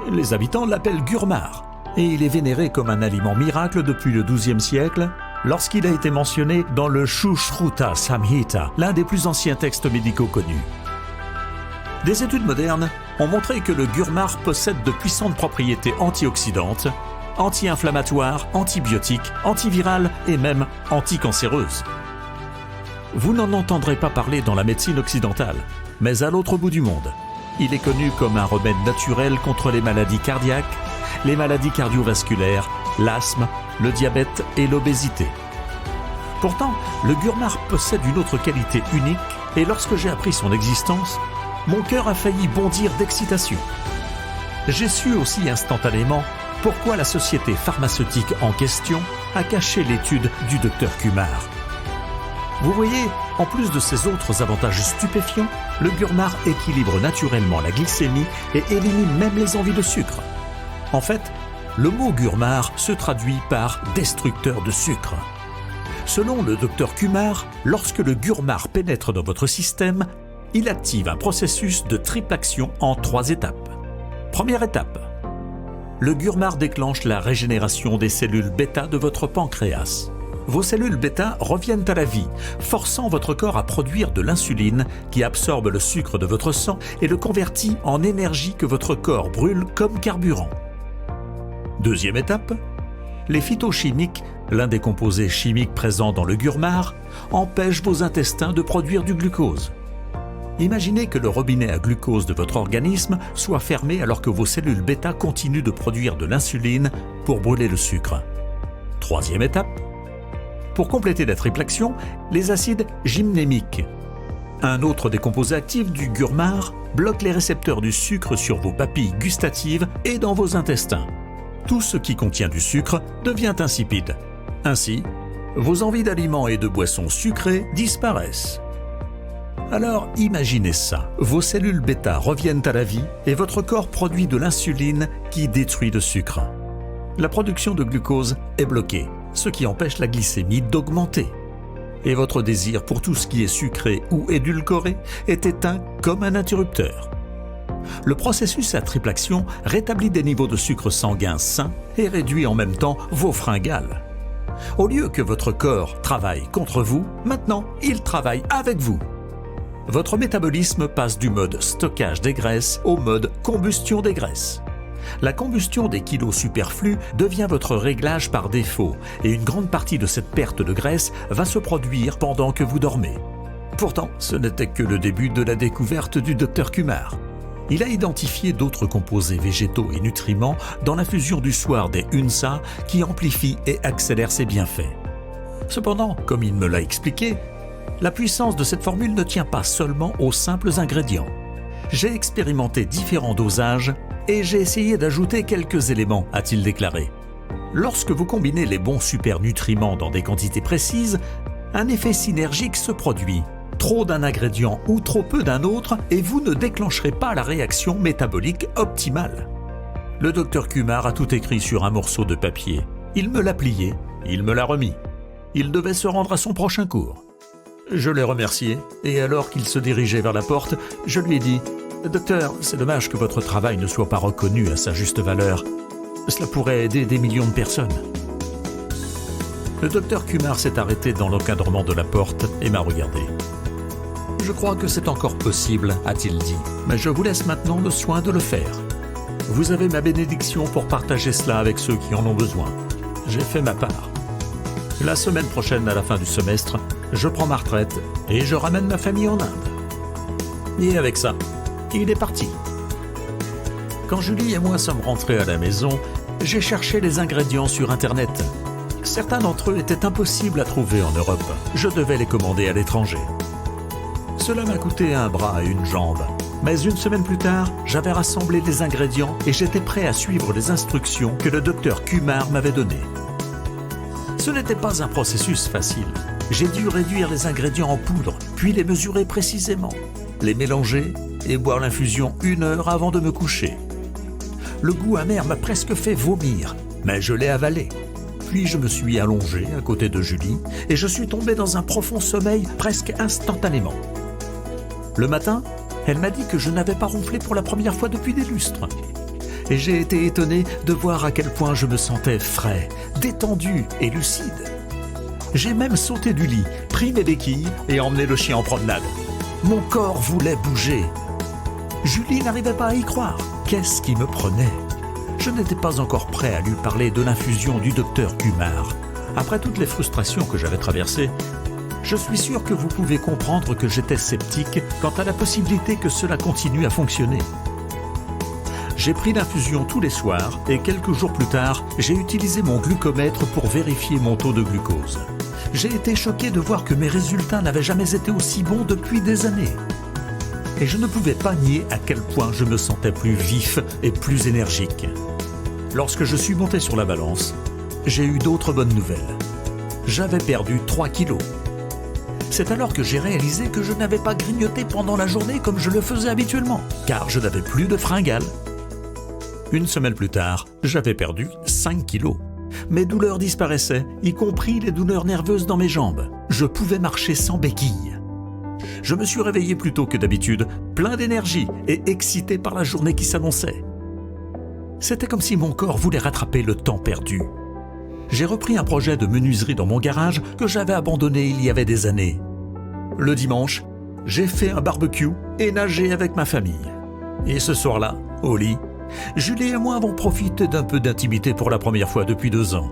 Les habitants l'appellent Gurmar, et il est vénéré comme un aliment miracle depuis le XIIe siècle, lorsqu'il a été mentionné dans le Sushruta Samhita, l'un des plus anciens textes médicaux connus. Des études modernes ont montré que le Gurmar possède de puissantes propriétés antioxydantes, anti-inflammatoires, antibiotiques, antivirales et même anticancéreuses. Vous n'en entendrez pas parler dans la médecine occidentale, mais à l'autre bout du monde, il est connu comme un remède naturel contre les maladies cardiaques, les maladies cardiovasculaires, l'asthme, le diabète et l'obésité. Pourtant, le Gurmar possède une autre qualité unique et lorsque j'ai appris son existence, mon cœur a failli bondir d'excitation. J'ai su aussi instantanément pourquoi la société pharmaceutique en question a caché l'étude du docteur Kumar. Vous voyez, en plus de ces autres avantages stupéfiants, le Gurmar équilibre naturellement la glycémie et élimine même les envies de sucre. En fait, le mot Gurmar se traduit par « destructeur de sucre ». Selon le docteur Kumar, lorsque le Gurmar pénètre dans votre système, il active un processus de triple action en 3 étapes. Première étape. Le Gurmar déclenche la régénération des cellules bêta de votre pancréas. Vos cellules bêta reviennent à la vie, forçant votre corps à produire de l'insuline qui absorbe le sucre de votre sang et le convertit en énergie que votre corps brûle comme carburant. Deuxième étape, les phytochimiques, l'un des composés chimiques présents dans le Gurmar, empêchent vos intestins de produire du glucose. Imaginez que le robinet à glucose de votre organisme soit fermé alors que vos cellules bêta continuent de produire de l'insuline pour brûler le sucre. Troisième étape, pour compléter la triple action, les acides gymnémiques. Un autre des composés actifs du Gurmar bloque les récepteurs du sucre sur vos papilles gustatives et dans vos intestins. Tout ce qui contient du sucre devient insipide. Ainsi, vos envies d'aliments et de boissons sucrées disparaissent. Alors imaginez ça, vos cellules bêta reviennent à la vie et votre corps produit de l'insuline qui détruit le sucre. La production de glucose est bloquée, ce qui empêche la glycémie d'augmenter. Et votre désir pour tout ce qui est sucré ou édulcoré est éteint comme un interrupteur. Le processus à triple action rétablit des niveaux de sucre sanguin sains et réduit en même temps vos fringales. Au lieu que votre corps travaille contre vous, maintenant il travaille avec vous. Votre métabolisme passe du mode stockage des graisses au mode combustion des graisses. La combustion des kilos superflus devient votre réglage par défaut et une grande partie de cette perte de graisse va se produire pendant que vous dormez. Pourtant, ce n'était que le début de la découverte du Dr Kumar. Il a identifié d'autres composés végétaux et nutriments dans l'infusion du soir des UNSA qui amplifient et accélèrent ses bienfaits. Cependant, comme il me l'a expliqué, la puissance de cette formule ne tient pas seulement aux simples ingrédients. J'ai expérimenté différents dosages et j'ai essayé d'ajouter quelques éléments, a-t-il déclaré. Lorsque vous combinez les bons supernutriments dans des quantités précises, un effet synergique se produit. Trop d'un ingrédient ou trop peu d'un autre et vous ne déclencherez pas la réaction métabolique optimale. Le Dr Kumar a tout écrit sur un morceau de papier. Il me l'a plié, il me l'a remis. Il devait se rendre à son prochain cours. Je l'ai remercié et alors qu'il se dirigeait vers la porte, je lui ai dit « Docteur, c'est dommage que votre travail ne soit pas reconnu à sa juste valeur. Cela pourrait aider des millions de personnes. » Le Dr Kumar s'est arrêté dans l'encadrement de la porte et m'a regardé. « Je crois que c'est encore possible, a-t-il dit, mais je vous laisse maintenant le soin de le faire. Vous avez ma bénédiction pour partager cela avec ceux qui en ont besoin. J'ai fait ma part. La semaine prochaine, à la fin du semestre, je prends ma retraite et je ramène ma famille en Inde. » Et avec ça, il est parti. Quand Julie et moi sommes rentrés à la maison, j'ai cherché les ingrédients sur Internet. Certains d'entre eux étaient impossibles à trouver en Europe. Je devais les commander à l'étranger. Cela m'a coûté un bras et une jambe. Mais une semaine plus tard, j'avais rassemblé les ingrédients et j'étais prêt à suivre les instructions que le Dr Kumar m'avait données. Ce n'était pas un processus facile. J'ai dû réduire les ingrédients en poudre, puis les mesurer précisément, les mélanger et boire l'infusion 1 heure avant de me coucher. Le goût amer m'a presque fait vomir, mais je l'ai avalé. Puis je me suis allongé à côté de Julie et je suis tombé dans un profond sommeil presque instantanément. Le matin, elle m'a dit que je n'avais pas ronflé pour la première fois depuis des lustres. Et j'ai été étonné de voir à quel point je me sentais frais, détendu et lucide. J'ai même sauté du lit, pris mes béquilles et emmené le chien en promenade. Mon corps voulait bouger. Julie n'arrivait pas à y croire. Qu'est-ce qui me prenait ? Je n'étais pas encore prêt à lui parler de l'infusion du Dr Kumar. Après toutes les frustrations que j'avais traversées, je suis sûr que vous pouvez comprendre que j'étais sceptique quant à la possibilité que cela continue à fonctionner. J'ai pris l'infusion tous les soirs et quelques jours plus tard, j'ai utilisé mon glucomètre pour vérifier mon taux de glucose. J'ai été choqué de voir que mes résultats n'avaient jamais été aussi bons depuis des années. Et je ne pouvais pas nier à quel point je me sentais plus vif et plus énergique. Lorsque je suis monté sur la balance, j'ai eu d'autres bonnes nouvelles. J'avais perdu 3 kilos. C'est alors que j'ai réalisé que je n'avais pas grignoté pendant la journée comme je le faisais habituellement, car je n'avais plus de fringales. Une semaine plus tard, j'avais perdu 5 kilos. Mes douleurs disparaissaient, y compris les douleurs nerveuses dans mes jambes. Je pouvais marcher sans béquille. Je me suis réveillé plus tôt que d'habitude, plein d'énergie et excité par la journée qui s'annonçait. C'était comme si mon corps voulait rattraper le temps perdu. J'ai repris un projet de menuiserie dans mon garage que j'avais abandonné il y avait des années. Le dimanche, j'ai fait un barbecue et nagé avec ma famille. Et ce soir-là, au lit, Julie et moi avons profité d'un peu d'intimité pour la première fois depuis 2 ans.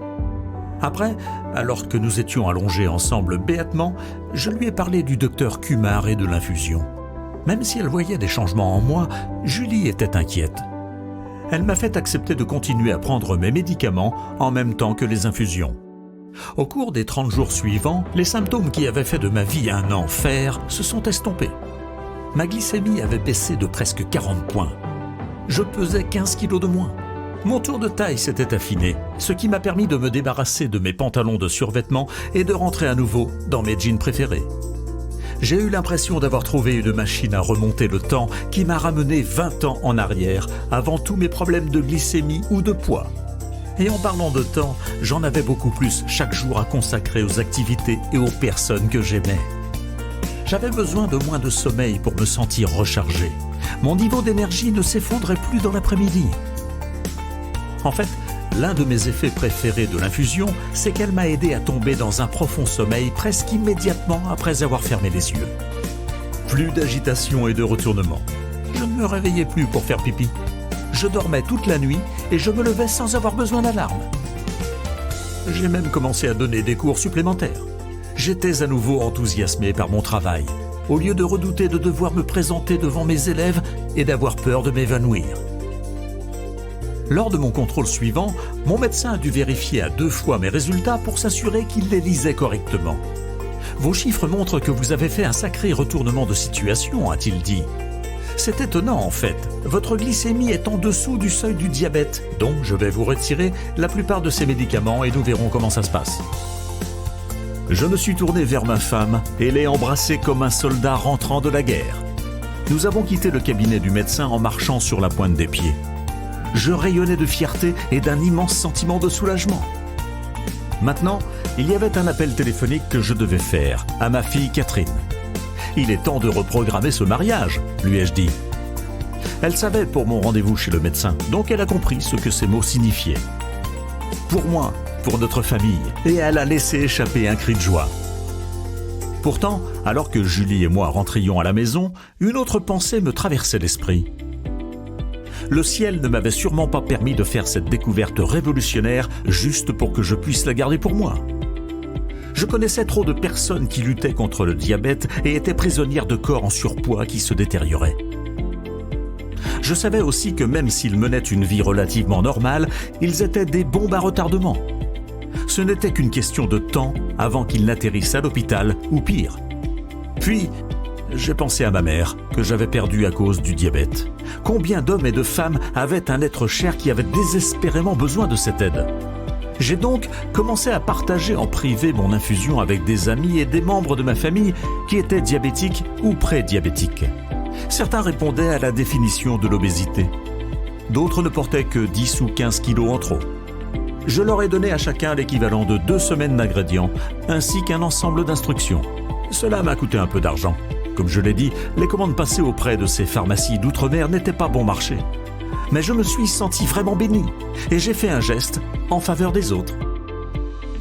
Après, alors que nous étions allongés ensemble béatement, je lui ai parlé du docteur Kumar et de l'infusion. Même si elle voyait des changements en moi, Julie était inquiète. Elle m'a fait accepter de continuer à prendre mes médicaments en même temps que les infusions. Au cours des 30 jours suivants, les symptômes qui avaient fait de ma vie un enfer se sont estompés. Ma glycémie avait baissé de presque 40 points. Je pesais 15 kilos de moins. Mon tour de taille s'était affiné, ce qui m'a permis de me débarrasser de mes pantalons de survêtement et de rentrer à nouveau dans mes jeans préférés. J'ai eu l'impression d'avoir trouvé une machine à remonter le temps qui m'a ramené 20 ans en arrière, avant tous mes problèmes de glycémie ou de poids. Et en parlant de temps, j'en avais beaucoup plus chaque jour à consacrer aux activités et aux personnes que j'aimais. J'avais besoin de moins de sommeil pour me sentir rechargé. Mon niveau d'énergie ne s'effondrait plus dans l'après-midi. En fait, l'un de mes effets préférés de l'infusion, c'est qu'elle m'a aidé à tomber dans un profond sommeil presque immédiatement après avoir fermé les yeux. Plus d'agitation et de retournement. Je ne me réveillais plus pour faire pipi. Je dormais toute la nuit et je me levais sans avoir besoin d'alarme. J'ai même commencé à donner des cours supplémentaires. J'étais à nouveau enthousiasmé par mon travail, au lieu de redouter de devoir me présenter devant mes élèves et d'avoir peur de m'évanouir. Lors de mon contrôle suivant, mon médecin a dû vérifier à 2 fois mes résultats pour s'assurer qu'il les lisait correctement. « Vos chiffres montrent que vous avez fait un sacré retournement de situation », a-t-il dit. « C'est étonnant en fait. Votre glycémie est en dessous du seuil du diabète, donc je vais vous retirer la plupart de ces médicaments et nous verrons comment ça se passe. » Je me suis tourné vers ma femme et l'ai embrassée comme un soldat rentrant de la guerre. Nous avons quitté le cabinet du médecin en marchant sur la pointe des pieds. Je rayonnais de fierté et d'un immense sentiment de soulagement. Maintenant, il y avait un appel téléphonique que je devais faire à ma fille Catherine. « Il est temps de reprogrammer ce mariage », lui ai-je dit. Elle savait pour mon rendez-vous chez le médecin, donc elle a compris ce que ces mots signifiaient. Pour moi, pour notre famille, et elle a laissé échapper un cri de joie. Pourtant, alors que Julie et moi rentrions à la maison, une autre pensée me traversait l'esprit. Le ciel ne m'avait sûrement pas permis de faire cette découverte révolutionnaire juste pour que je puisse la garder pour moi. Je connaissais trop de personnes qui luttaient contre le diabète et étaient prisonnières de corps en surpoids qui se détérioraient. Je savais aussi que même s'ils menaient une vie relativement normale, ils étaient des bombes à retardement. Ce n'était qu'une question de temps avant qu'ils n'atterrissent à l'hôpital ou pire. Puis, j'ai pensé à ma mère, que j'avais perdue à cause du diabète. Combien d'hommes et de femmes avaient un être cher qui avait désespérément besoin de cette aide? J'ai donc commencé à partager en privé mon infusion avec des amis et des membres de ma famille qui étaient diabétiques ou pré-diabétiques. Certains répondaient à la définition de l'obésité. D'autres ne portaient que 10 ou 15 kilos en trop. Je leur ai donné à chacun l'équivalent de 2 semaines d'ingrédients, ainsi qu'un ensemble d'instructions. Cela m'a coûté un peu d'argent. Comme je l'ai dit, les commandes passées auprès de ces pharmacies d'outre-mer n'étaient pas bon marché. Mais je me suis senti vraiment béni, et j'ai fait un geste en faveur des autres.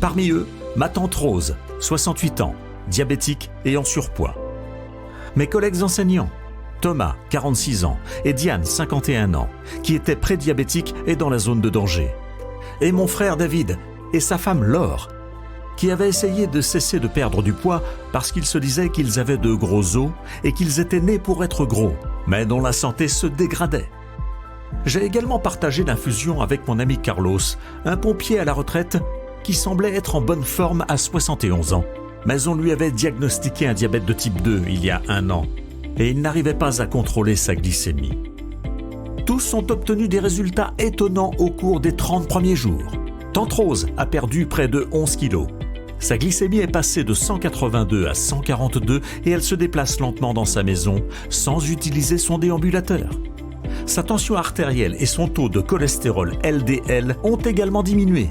Parmi eux, ma tante Rose, 68 ans, diabétique et en surpoids. Mes collègues enseignants, Thomas, 46 ans, et Diane, 51 ans, qui étaient prédiabétiques et dans la zone de danger. Et mon frère David et sa femme Laure, qui avaient essayé de cesser de perdre du poids parce qu'ils se disaient qu'ils avaient de gros os et qu'ils étaient nés pour être gros, mais dont la santé se dégradait. J'ai également partagé l'infusion avec mon ami Carlos, un pompier à la retraite qui semblait être en bonne forme à 71 ans. Mais on lui avait diagnostiqué un diabète de type 2 il y a 1 an et il n'arrivait pas à contrôler sa glycémie. Tous ont obtenu des résultats étonnants au cours des 30 premiers jours. Tante Rose a perdu près de 11 kilos. Sa glycémie est passée de 182 à 142 et elle se déplace lentement dans sa maison sans utiliser son déambulateur. Sa tension artérielle et son taux de cholestérol LDL ont également diminué.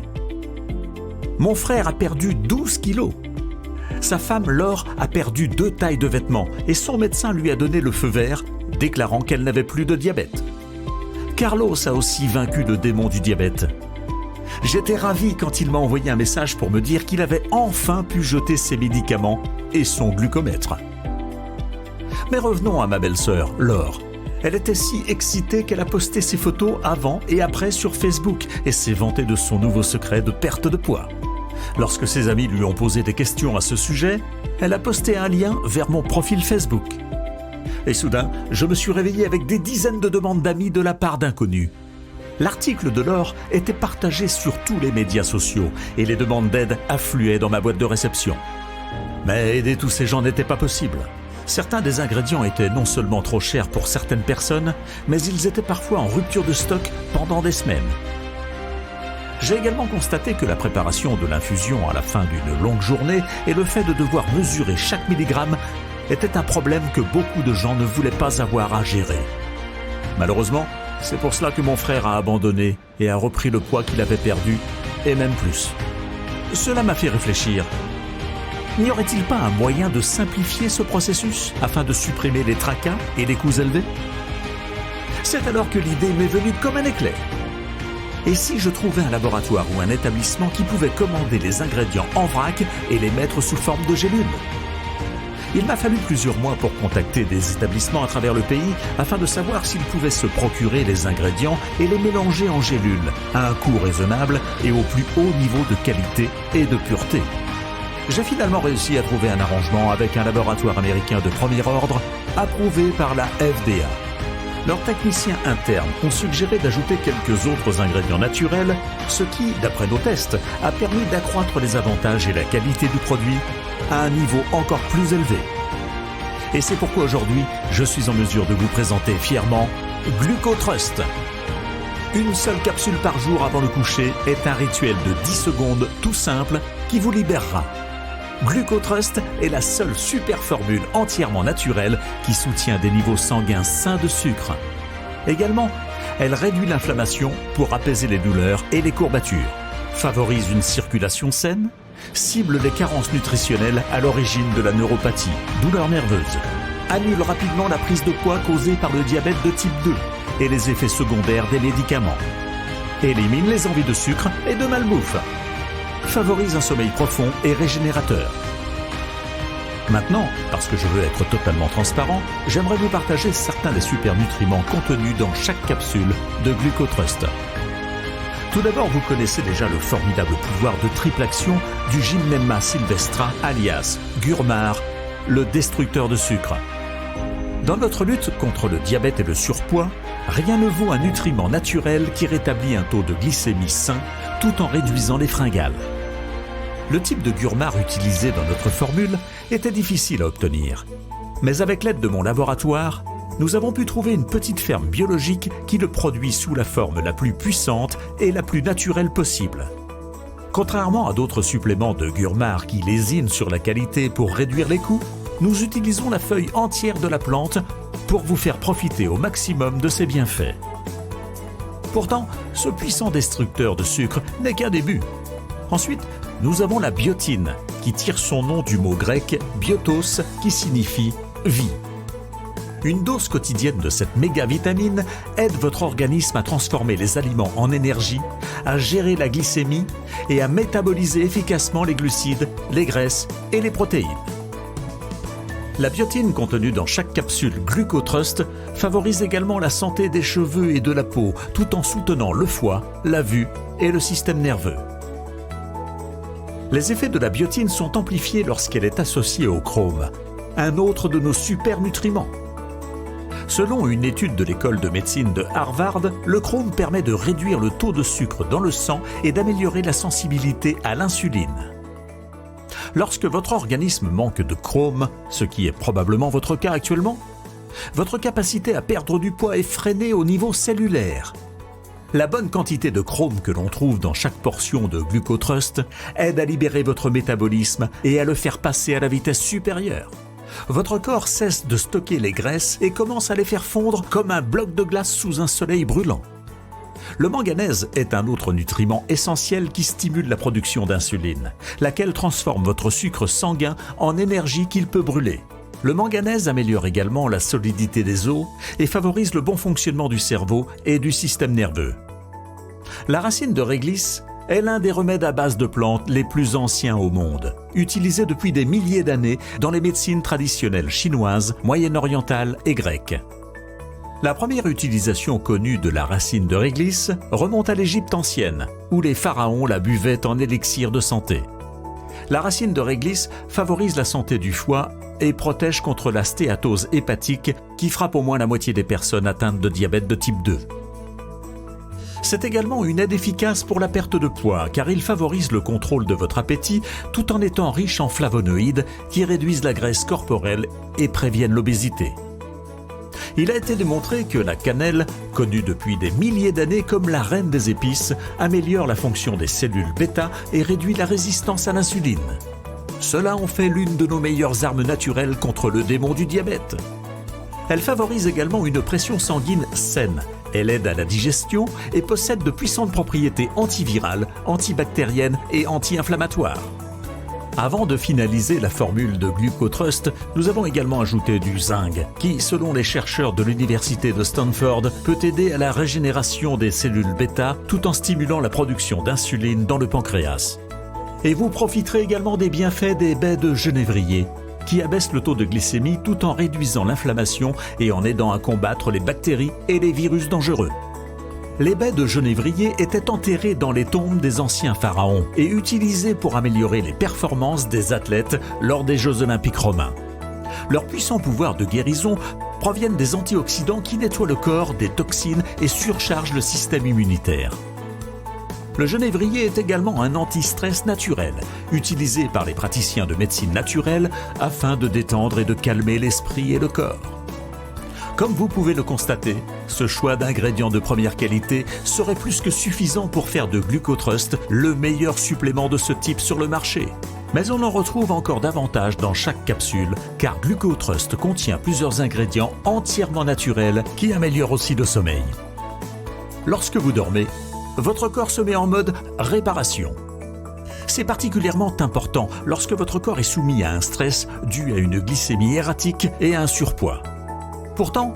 Mon frère a perdu 12 kilos. Sa femme, Laure, a perdu 2 tailles de vêtements et son médecin lui a donné le feu vert, déclarant qu'elle n'avait plus de diabète. Carlos a aussi vaincu le démon du diabète. J'étais ravi quand il m'a envoyé un message pour me dire qu'il avait enfin pu jeter ses médicaments et son glucomètre. Mais revenons à ma belle-sœur, Laure. Elle était si excitée qu'elle a posté ses photos avant et après sur Facebook et s'est vantée de son nouveau secret de perte de poids. Lorsque ses amis lui ont posé des questions à ce sujet, elle a posté un lien vers mon profil Facebook. Et soudain, je me suis réveillé avec des dizaines de demandes d'amis de la part d'inconnus. L'article de Laure était partagé sur tous les médias sociaux et les demandes d'aide affluaient dans ma boîte de réception. Mais aider tous ces gens n'était pas possible. Certains des ingrédients étaient non seulement trop chers pour certaines personnes, mais ils étaient parfois en rupture de stock pendant des semaines. J'ai également constaté que la préparation de l'infusion à la fin d'une longue journée et le fait de devoir mesurer chaque milligramme était un problème que beaucoup de gens ne voulaient pas avoir à gérer. Malheureusement, c'est pour cela que mon frère a abandonné et a repris le poids qu'il avait perdu, et même plus. Cela m'a fait réfléchir. N'y aurait-il pas un moyen de simplifier ce processus afin de supprimer les tracas et les coûts élevés? C'est alors que l'idée m'est venue comme un éclair. Et si je trouvais un laboratoire ou un établissement qui pouvait commander les ingrédients en vrac et les mettre sous forme de gélules? Il m'a fallu plusieurs mois pour contacter des établissements à travers le pays afin de savoir s'ils pouvaient se procurer les ingrédients et les mélanger en gélules à un coût raisonnable et au plus haut niveau de qualité et de pureté. J'ai finalement réussi à trouver un arrangement avec un laboratoire américain de premier ordre approuvé par la FDA. Leurs techniciens internes ont suggéré d'ajouter quelques autres ingrédients naturels, ce qui, d'après nos tests, a permis d'accroître les avantages et la qualité du produit à un niveau encore plus élevé. Et c'est pourquoi aujourd'hui, je suis en mesure de vous présenter fièrement GlucoTrust. Une seule capsule par jour avant le coucher est un rituel de 10 secondes tout simple qui vous libérera. GlucoTrust est la seule super formule entièrement naturelle qui soutient des niveaux sanguins sains de sucre. Également, elle réduit l'inflammation pour apaiser les douleurs et les courbatures, favorise une circulation saine, cible les carences nutritionnelles à l'origine de la neuropathie, douleurs nerveuses, annule rapidement la prise de poids causée par le diabète de type 2 et les effets secondaires des médicaments, élimine les envies de sucre et de malbouffe, favorise un sommeil profond et régénérateur. Maintenant, parce que je veux être totalement transparent, j'aimerais vous partager certains des super nutriments contenus dans chaque capsule de GlucoTrust. Tout d'abord, vous connaissez déjà le formidable pouvoir de triple action du Gymnema sylvestra alias Gurmar, le destructeur de sucre. Dans notre lutte contre le diabète et le surpoids, rien ne vaut un nutriment naturel qui rétablit un taux de glycémie sain tout en réduisant les fringales. Le type de Gurmar utilisé dans notre formule était difficile à obtenir. Mais avec l'aide de mon laboratoire, nous avons pu trouver une petite ferme biologique qui le produit sous la forme la plus puissante et la plus naturelle possible. Contrairement à d'autres suppléments de Gurmar qui lésinent sur la qualité pour réduire les coûts, nous utilisons la feuille entière de la plante pour vous faire profiter au maximum de ses bienfaits. Pourtant, ce puissant destructeur de sucre n'est qu'un début. Ensuite, nous avons la biotine, qui tire son nom du mot grec biotos, qui signifie vie. Une dose quotidienne de cette méga-vitamine aide votre organisme à transformer les aliments en énergie, à gérer la glycémie et à métaboliser efficacement les glucides, les graisses et les protéines. La biotine contenue dans chaque capsule GlucoTrust favorise également la santé des cheveux et de la peau, tout en soutenant le foie, la vue et le système nerveux. Les effets de la biotine sont amplifiés lorsqu'elle est associée au chrome, un autre de nos super nutriments. Selon une étude de l'école de médecine de Harvard, le chrome permet de réduire le taux de sucre dans le sang et d'améliorer la sensibilité à l'insuline. Lorsque votre organisme manque de chrome, ce qui est probablement votre cas actuellement, votre capacité à perdre du poids est freinée au niveau cellulaire. La bonne quantité de chrome que l'on trouve dans chaque portion de GlucoTrust aide à libérer votre métabolisme et à le faire passer à la vitesse supérieure. Votre corps cesse de stocker les graisses et commence à les faire fondre comme un bloc de glace sous un soleil brûlant. Le manganèse est un autre nutriment essentiel qui stimule la production d'insuline, laquelle transforme votre sucre sanguin en énergie qu'il peut brûler. Le manganèse améliore également la solidité des os et favorise le bon fonctionnement du cerveau et du système nerveux. La racine de réglisse est l'un des remèdes à base de plantes les plus anciens au monde, utilisé depuis des milliers d'années dans les médecines traditionnelles chinoises, moyen-orientales et grecques. La première utilisation connue de la racine de réglisse remonte à l'Égypte ancienne, où les pharaons la buvaient en élixir de santé. La racine de réglisse favorise la santé du foie et protège contre la stéatose hépatique qui frappe au moins la moitié des personnes atteintes de diabète de type 2. C'est également une aide efficace pour la perte de poids car il favorise le contrôle de votre appétit tout en étant riche en flavonoïdes qui réduisent la graisse corporelle et préviennent l'obésité. Il a été démontré que la cannelle, connue depuis des milliers d'années comme la reine des épices, améliore la fonction des cellules bêta et réduit la résistance à l'insuline. Cela en fait l'une de nos meilleures armes naturelles contre le démon du diabète. Elle favorise également une pression sanguine saine. Elle aide à la digestion et possède de puissantes propriétés antivirales, antibactériennes et anti-inflammatoires. Avant de finaliser la formule de GlucoTrust, nous avons également ajouté du zinc, qui, selon les chercheurs de l'université de Stanford, peut aider à la régénération des cellules bêta tout en stimulant la production d'insuline dans le pancréas. Et vous profiterez également des bienfaits des baies de genévrier, qui abaissent le taux de glycémie tout en réduisant l'inflammation et en aidant à combattre les bactéries et les virus dangereux. Les baies de genévrier étaient enterrées dans les tombes des anciens pharaons et utilisées pour améliorer les performances des athlètes lors des Jeux olympiques romains. Leurs puissants pouvoirs de guérison proviennent des antioxydants qui nettoient le corps des toxines et surchargent le système immunitaire. Le genévrier est également un anti-stress naturel, utilisé par les praticiens de médecine naturelle afin de détendre et de calmer l'esprit et le corps. Comme vous pouvez le constater, ce choix d'ingrédients de première qualité serait plus que suffisant pour faire de GlucoTrust le meilleur supplément de ce type sur le marché. Mais on en retrouve encore davantage dans chaque capsule, car GlucoTrust contient plusieurs ingrédients entièrement naturels qui améliorent aussi le sommeil. Lorsque vous dormez, votre corps se met en mode réparation. C'est particulièrement important lorsque votre corps est soumis à un stress dû à une glycémie erratique et à un surpoids. Pourtant,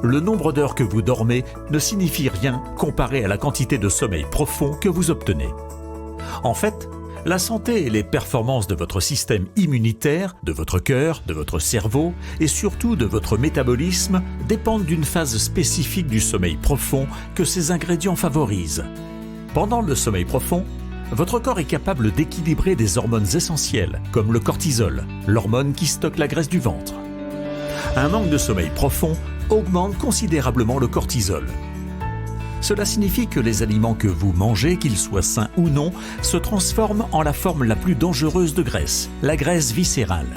le nombre d'heures que vous dormez ne signifie rien comparé à la quantité de sommeil profond que vous obtenez. En fait, la santé et les performances de votre système immunitaire, de votre cœur, de votre cerveau et surtout de votre métabolisme dépendent d'une phase spécifique du sommeil profond que ces ingrédients favorisent. Pendant le sommeil profond, votre corps est capable d'équilibrer des hormones essentielles comme le cortisol, l'hormone qui stocke la graisse du ventre. Un manque de sommeil profond augmente considérablement le cortisol. Cela signifie que les aliments que vous mangez, qu'ils soient sains ou non, se transforment en la forme la plus dangereuse de graisse, la graisse viscérale.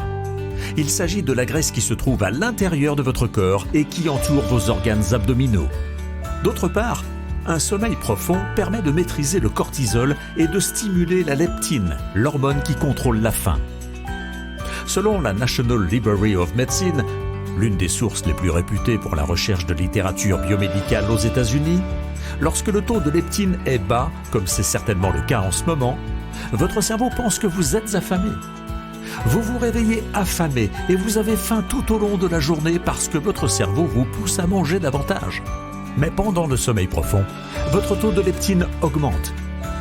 Il s'agit de la graisse qui se trouve à l'intérieur de votre corps et qui entoure vos organes abdominaux. D'autre part, un sommeil profond permet de maîtriser le cortisol et de stimuler la leptine, l'hormone qui contrôle la faim. Selon la National Library of Medicine, l'une des sources les plus réputées pour la recherche de littérature biomédicale aux États-Unis, lorsque le taux de leptine est bas, comme c'est certainement le cas en ce moment, votre cerveau pense que vous êtes affamé. Vous vous réveillez affamé et vous avez faim tout au long de la journée parce que votre cerveau vous pousse à manger davantage. Mais pendant le sommeil profond, votre taux de leptine augmente.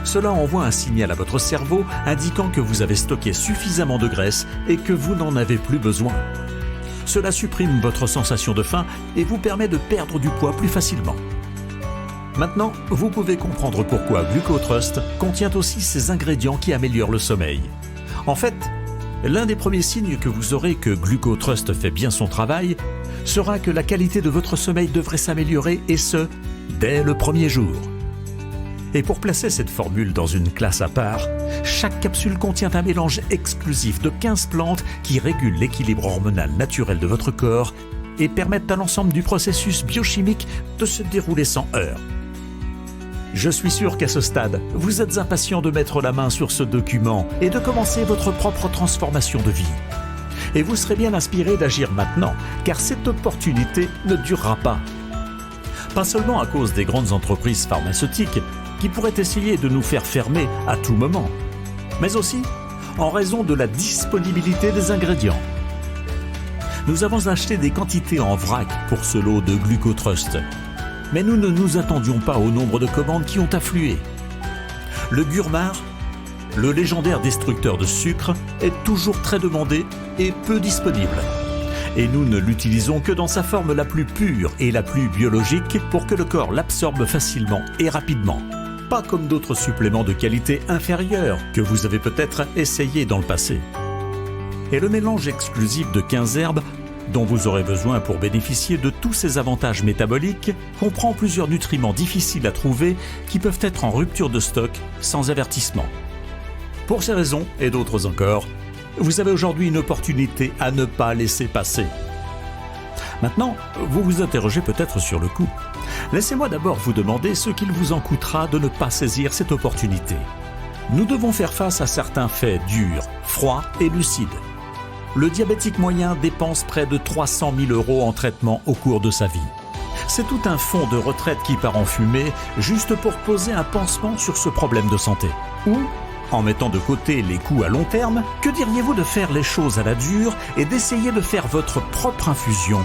Cela envoie un signal à votre cerveau indiquant que vous avez stocké suffisamment de graisse et que vous n'en avez plus besoin. Cela supprime votre sensation de faim et vous permet de perdre du poids plus facilement. Maintenant, vous pouvez comprendre pourquoi GlucoTrust contient aussi ces ingrédients qui améliorent le sommeil. En fait, l'un des premiers signes que vous aurez que GlucoTrust fait bien son travail sera que la qualité de votre sommeil devrait s'améliorer et ce, dès le premier jour. Et pour placer cette formule dans une classe à part, chaque capsule contient un mélange exclusif de 15 plantes qui régulent l'équilibre hormonal naturel de votre corps et permettent à l'ensemble du processus biochimique de se dérouler sans heurts. Je suis sûr qu'à ce stade, vous êtes impatient de mettre la main sur ce document et de commencer votre propre transformation de vie. Et vous serez bien inspiré d'agir maintenant, car cette opportunité ne durera pas. Pas seulement à cause des grandes entreprises pharmaceutiques qui pourraient essayer de nous faire fermer à tout moment, mais aussi en raison de la disponibilité des ingrédients. Nous avons acheté des quantités en vrac pour ce lot de Glucotrust, mais nous ne nous attendions pas au nombre de commandes qui ont afflué. Le Gurmar, le légendaire destructeur de sucre, est toujours très demandé et peu disponible. Et nous ne l'utilisons que dans sa forme la plus pure et la plus biologique pour que le corps l'absorbe facilement et rapidement. Pas comme d'autres suppléments de qualité inférieure que vous avez peut-être essayé dans le passé. Et le mélange exclusif de 15 herbes dont vous aurez besoin pour bénéficier de tous ces avantages métaboliques comprend plusieurs nutriments difficiles à trouver qui peuvent être en rupture de stock sans avertissement. Pour ces raisons et d'autres encore, vous avez aujourd'hui une opportunité à ne pas laisser passer. Maintenant, vous vous interrogez peut-être sur le coût. Laissez-moi d'abord vous demander ce qu'il vous en coûtera de ne pas saisir cette opportunité. Nous devons faire face à certains faits durs, froids et lucides. Le diabétique moyen dépense près de 300 000 € en traitement au cours de sa vie. C'est tout un fonds de retraite qui part en fumée juste pour poser un pansement sur ce problème de santé. Ou, en mettant de côté les coûts à long terme, que diriez-vous de faire les choses à la dure et d'essayer de faire votre propre infusion ?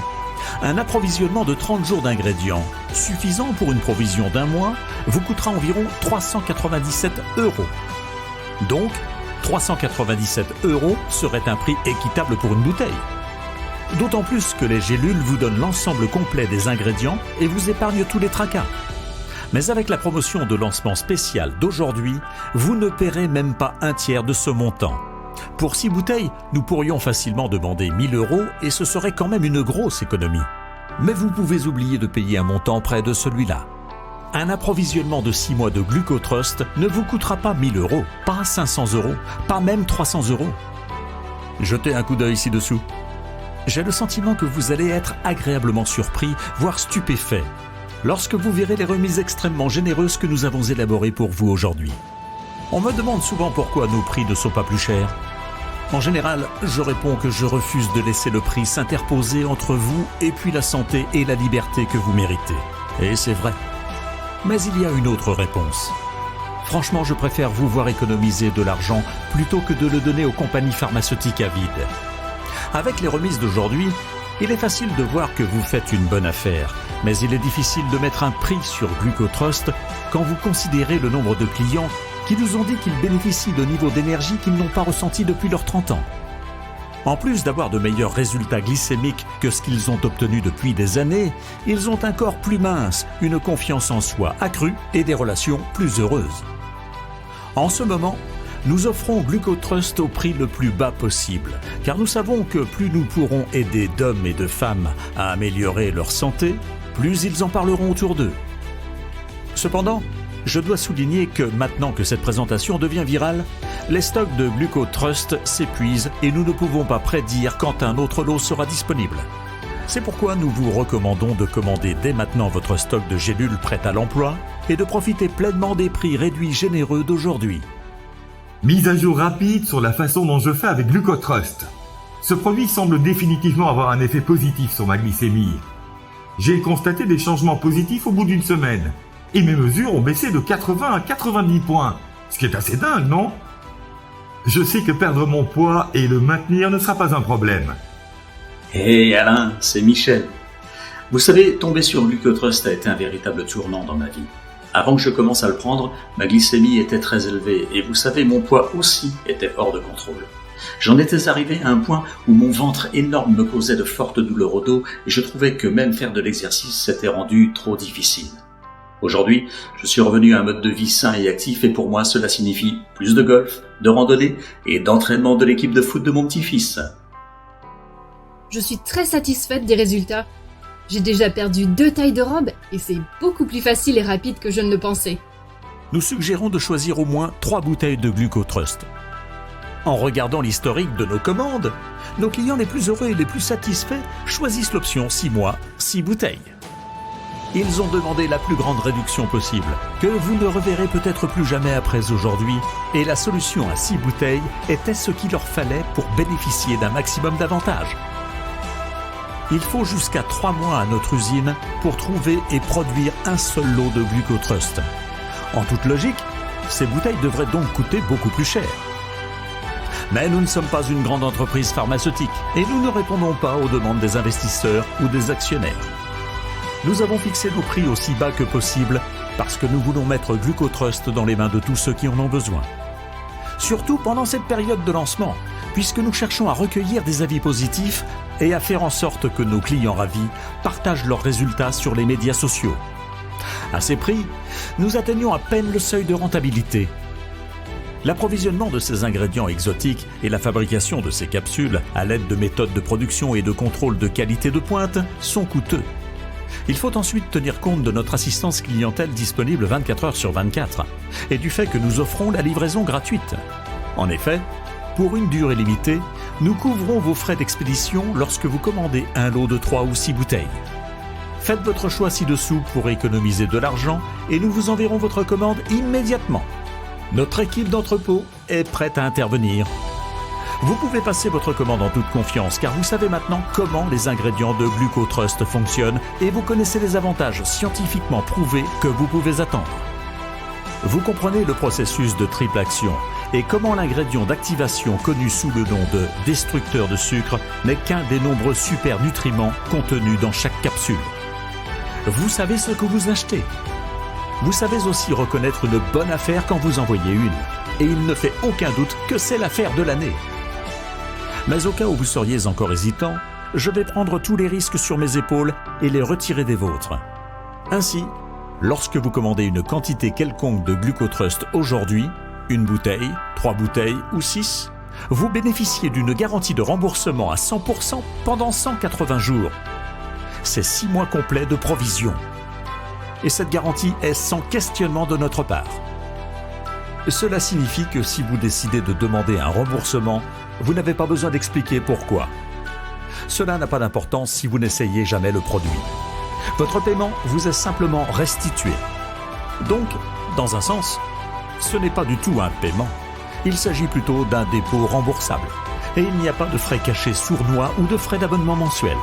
Un approvisionnement de 30 jours d'ingrédients, suffisant pour une provision d'un mois, vous coûtera environ 397 €. Donc, 397 € serait un prix équitable pour une bouteille. D'autant plus que les gélules vous donnent l'ensemble complet des ingrédients et vous épargnent tous les tracas. Mais avec la promotion de lancement spécial d'aujourd'hui, vous ne paierez même pas un tiers de ce montant. Pour 6 bouteilles, nous pourrions facilement demander 1 000 € et ce serait quand même une grosse économie. Mais vous pouvez oublier de payer un montant près de celui-là. Un approvisionnement de 6 mois de Glucotrust ne vous coûtera pas 1 000 €, pas 500 €, pas même 300 €. Jetez un coup d'œil ci-dessous. J'ai le sentiment que vous allez être agréablement surpris, voire stupéfait, lorsque vous verrez les remises extrêmement généreuses que nous avons élaborées pour vous aujourd'hui. On me demande souvent pourquoi nos prix ne sont pas plus chers. En général, je réponds que je refuse de laisser le prix s'interposer entre vous et puis la santé et la liberté que vous méritez. Et c'est vrai. Mais il y a une autre réponse. Franchement, je préfère vous voir économiser de l'argent plutôt que de le donner aux compagnies pharmaceutiques avides. Avec les remises d'aujourd'hui, il est facile de voir que vous faites une bonne affaire, mais il est difficile de mettre un prix sur Glucotrust quand vous considérez le nombre de clients qui nous ont dit qu'ils bénéficient de niveaux d'énergie qu'ils n'ont pas ressentis depuis leurs 30 ans. En plus d'avoir de meilleurs résultats glycémiques que ce qu'ils ont obtenu depuis des années, ils ont un corps plus mince, une confiance en soi accrue et des relations plus heureuses. En ce moment, nous offrons Glucotrust au prix le plus bas possible, car nous savons que plus nous pourrons aider d'hommes et de femmes à améliorer leur santé, plus ils en parleront autour d'eux. Cependant, je dois souligner que maintenant que cette présentation devient virale, les stocks de Glucotrust s'épuisent et nous ne pouvons pas prédire quand un autre lot sera disponible. C'est pourquoi nous vous recommandons de commander dès maintenant votre stock de gélules prêtes à l'emploi et de profiter pleinement des prix réduits généreux d'aujourd'hui. Mise à jour rapide sur la façon dont je fais avec Glucotrust. Ce produit semble définitivement avoir un effet positif sur ma glycémie. J'ai constaté des changements positifs au bout d'une semaine. Et mes mesures ont baissé de 80 à 90 points. Ce qui est assez dingue, non ? Je sais que perdre mon poids et le maintenir ne sera pas un problème. Hé Alain, c'est Michel. Vous savez, tomber sur Glucotrust a été un véritable tournant dans ma vie. Avant que je commence à le prendre, ma glycémie était très élevée et vous savez, mon poids aussi était hors de contrôle. J'en étais arrivé à un point où mon ventre énorme me causait de fortes douleurs au dos et je trouvais que même faire de l'exercice s'était rendu trop difficile. Aujourd'hui, je suis revenu à un mode de vie sain et actif et pour moi cela signifie plus de golf, de randonnée et d'entraînement de l'équipe de foot de mon petit-fils. Je suis très satisfaite des résultats. J'ai déjà perdu 2 tailles de robe et c'est beaucoup plus facile et rapide que je ne le pensais. Nous suggérons de choisir au moins 3 bouteilles de Glucotrust. En regardant l'historique de nos commandes, nos clients les plus heureux et les plus satisfaits choisissent l'option 6 mois, 6 bouteilles. Ils ont demandé la plus grande réduction possible, que vous ne reverrez peut-être plus jamais après aujourd'hui, et la solution à 6 bouteilles était ce qu'il leur fallait pour bénéficier d'un maximum d'avantages. Il faut jusqu'à 3 mois à notre usine pour trouver et produire un seul lot de Glucotrust. En toute logique, ces bouteilles devraient donc coûter beaucoup plus cher. Mais nous ne sommes pas une grande entreprise pharmaceutique et nous ne répondons pas aux demandes des investisseurs ou des actionnaires. Nous avons fixé nos prix aussi bas que possible parce que nous voulons mettre Glucotrust dans les mains de tous ceux qui en ont besoin. Surtout pendant cette période de lancement, puisque nous cherchons à recueillir des avis positifs et à faire en sorte que nos clients ravis partagent leurs résultats sur les médias sociaux. À ces prix, nous atteignons à peine le seuil de rentabilité. L'approvisionnement de ces ingrédients exotiques et la fabrication de ces capsules à l'aide de méthodes de production et de contrôle de qualité de pointe sont coûteux. Il faut ensuite tenir compte de notre assistance clientèle disponible 24 heures sur 24 et du fait que nous offrons la livraison gratuite. En effet, pour une durée limitée, nous couvrons vos frais d'expédition lorsque vous commandez un lot de 3 ou 6 bouteilles. Faites votre choix ci-dessous pour économiser de l'argent et nous vous enverrons votre commande immédiatement. Notre équipe d'entrepôt est prête à intervenir. Vous pouvez passer votre commande en toute confiance car vous savez maintenant comment les ingrédients de Glucotrust fonctionnent et vous connaissez les avantages scientifiquement prouvés que vous pouvez attendre. Vous comprenez le processus de triple action et comment l'ingrédient d'activation connu sous le nom de destructeur de sucre n'est qu'un des nombreux supernutriments contenus dans chaque capsule. Vous savez ce que vous achetez. Vous savez aussi reconnaître une bonne affaire quand vous en voyez une. Et il ne fait aucun doute que c'est l'affaire de l'année. Mais au cas où vous seriez encore hésitant, je vais prendre tous les risques sur mes épaules et les retirer des vôtres. Ainsi, lorsque vous commandez une quantité quelconque de Glucotrust aujourd'hui, une bouteille, 3 bouteilles ou 6, vous bénéficiez d'une garantie de remboursement à 100% pendant 180 jours. C'est 6 mois complets de provision. Et cette garantie est sans questionnement de notre part. Cela signifie que si vous décidez de demander un remboursement, vous n'avez pas besoin d'expliquer pourquoi. Cela n'a pas d'importance si vous n'essayez jamais le produit. Votre paiement vous est simplement restitué. Donc, dans un sens, ce n'est pas du tout un paiement. Il s'agit plutôt d'un dépôt remboursable. Et il n'y a pas de frais cachés sournois ou de frais d'abonnement mensuel.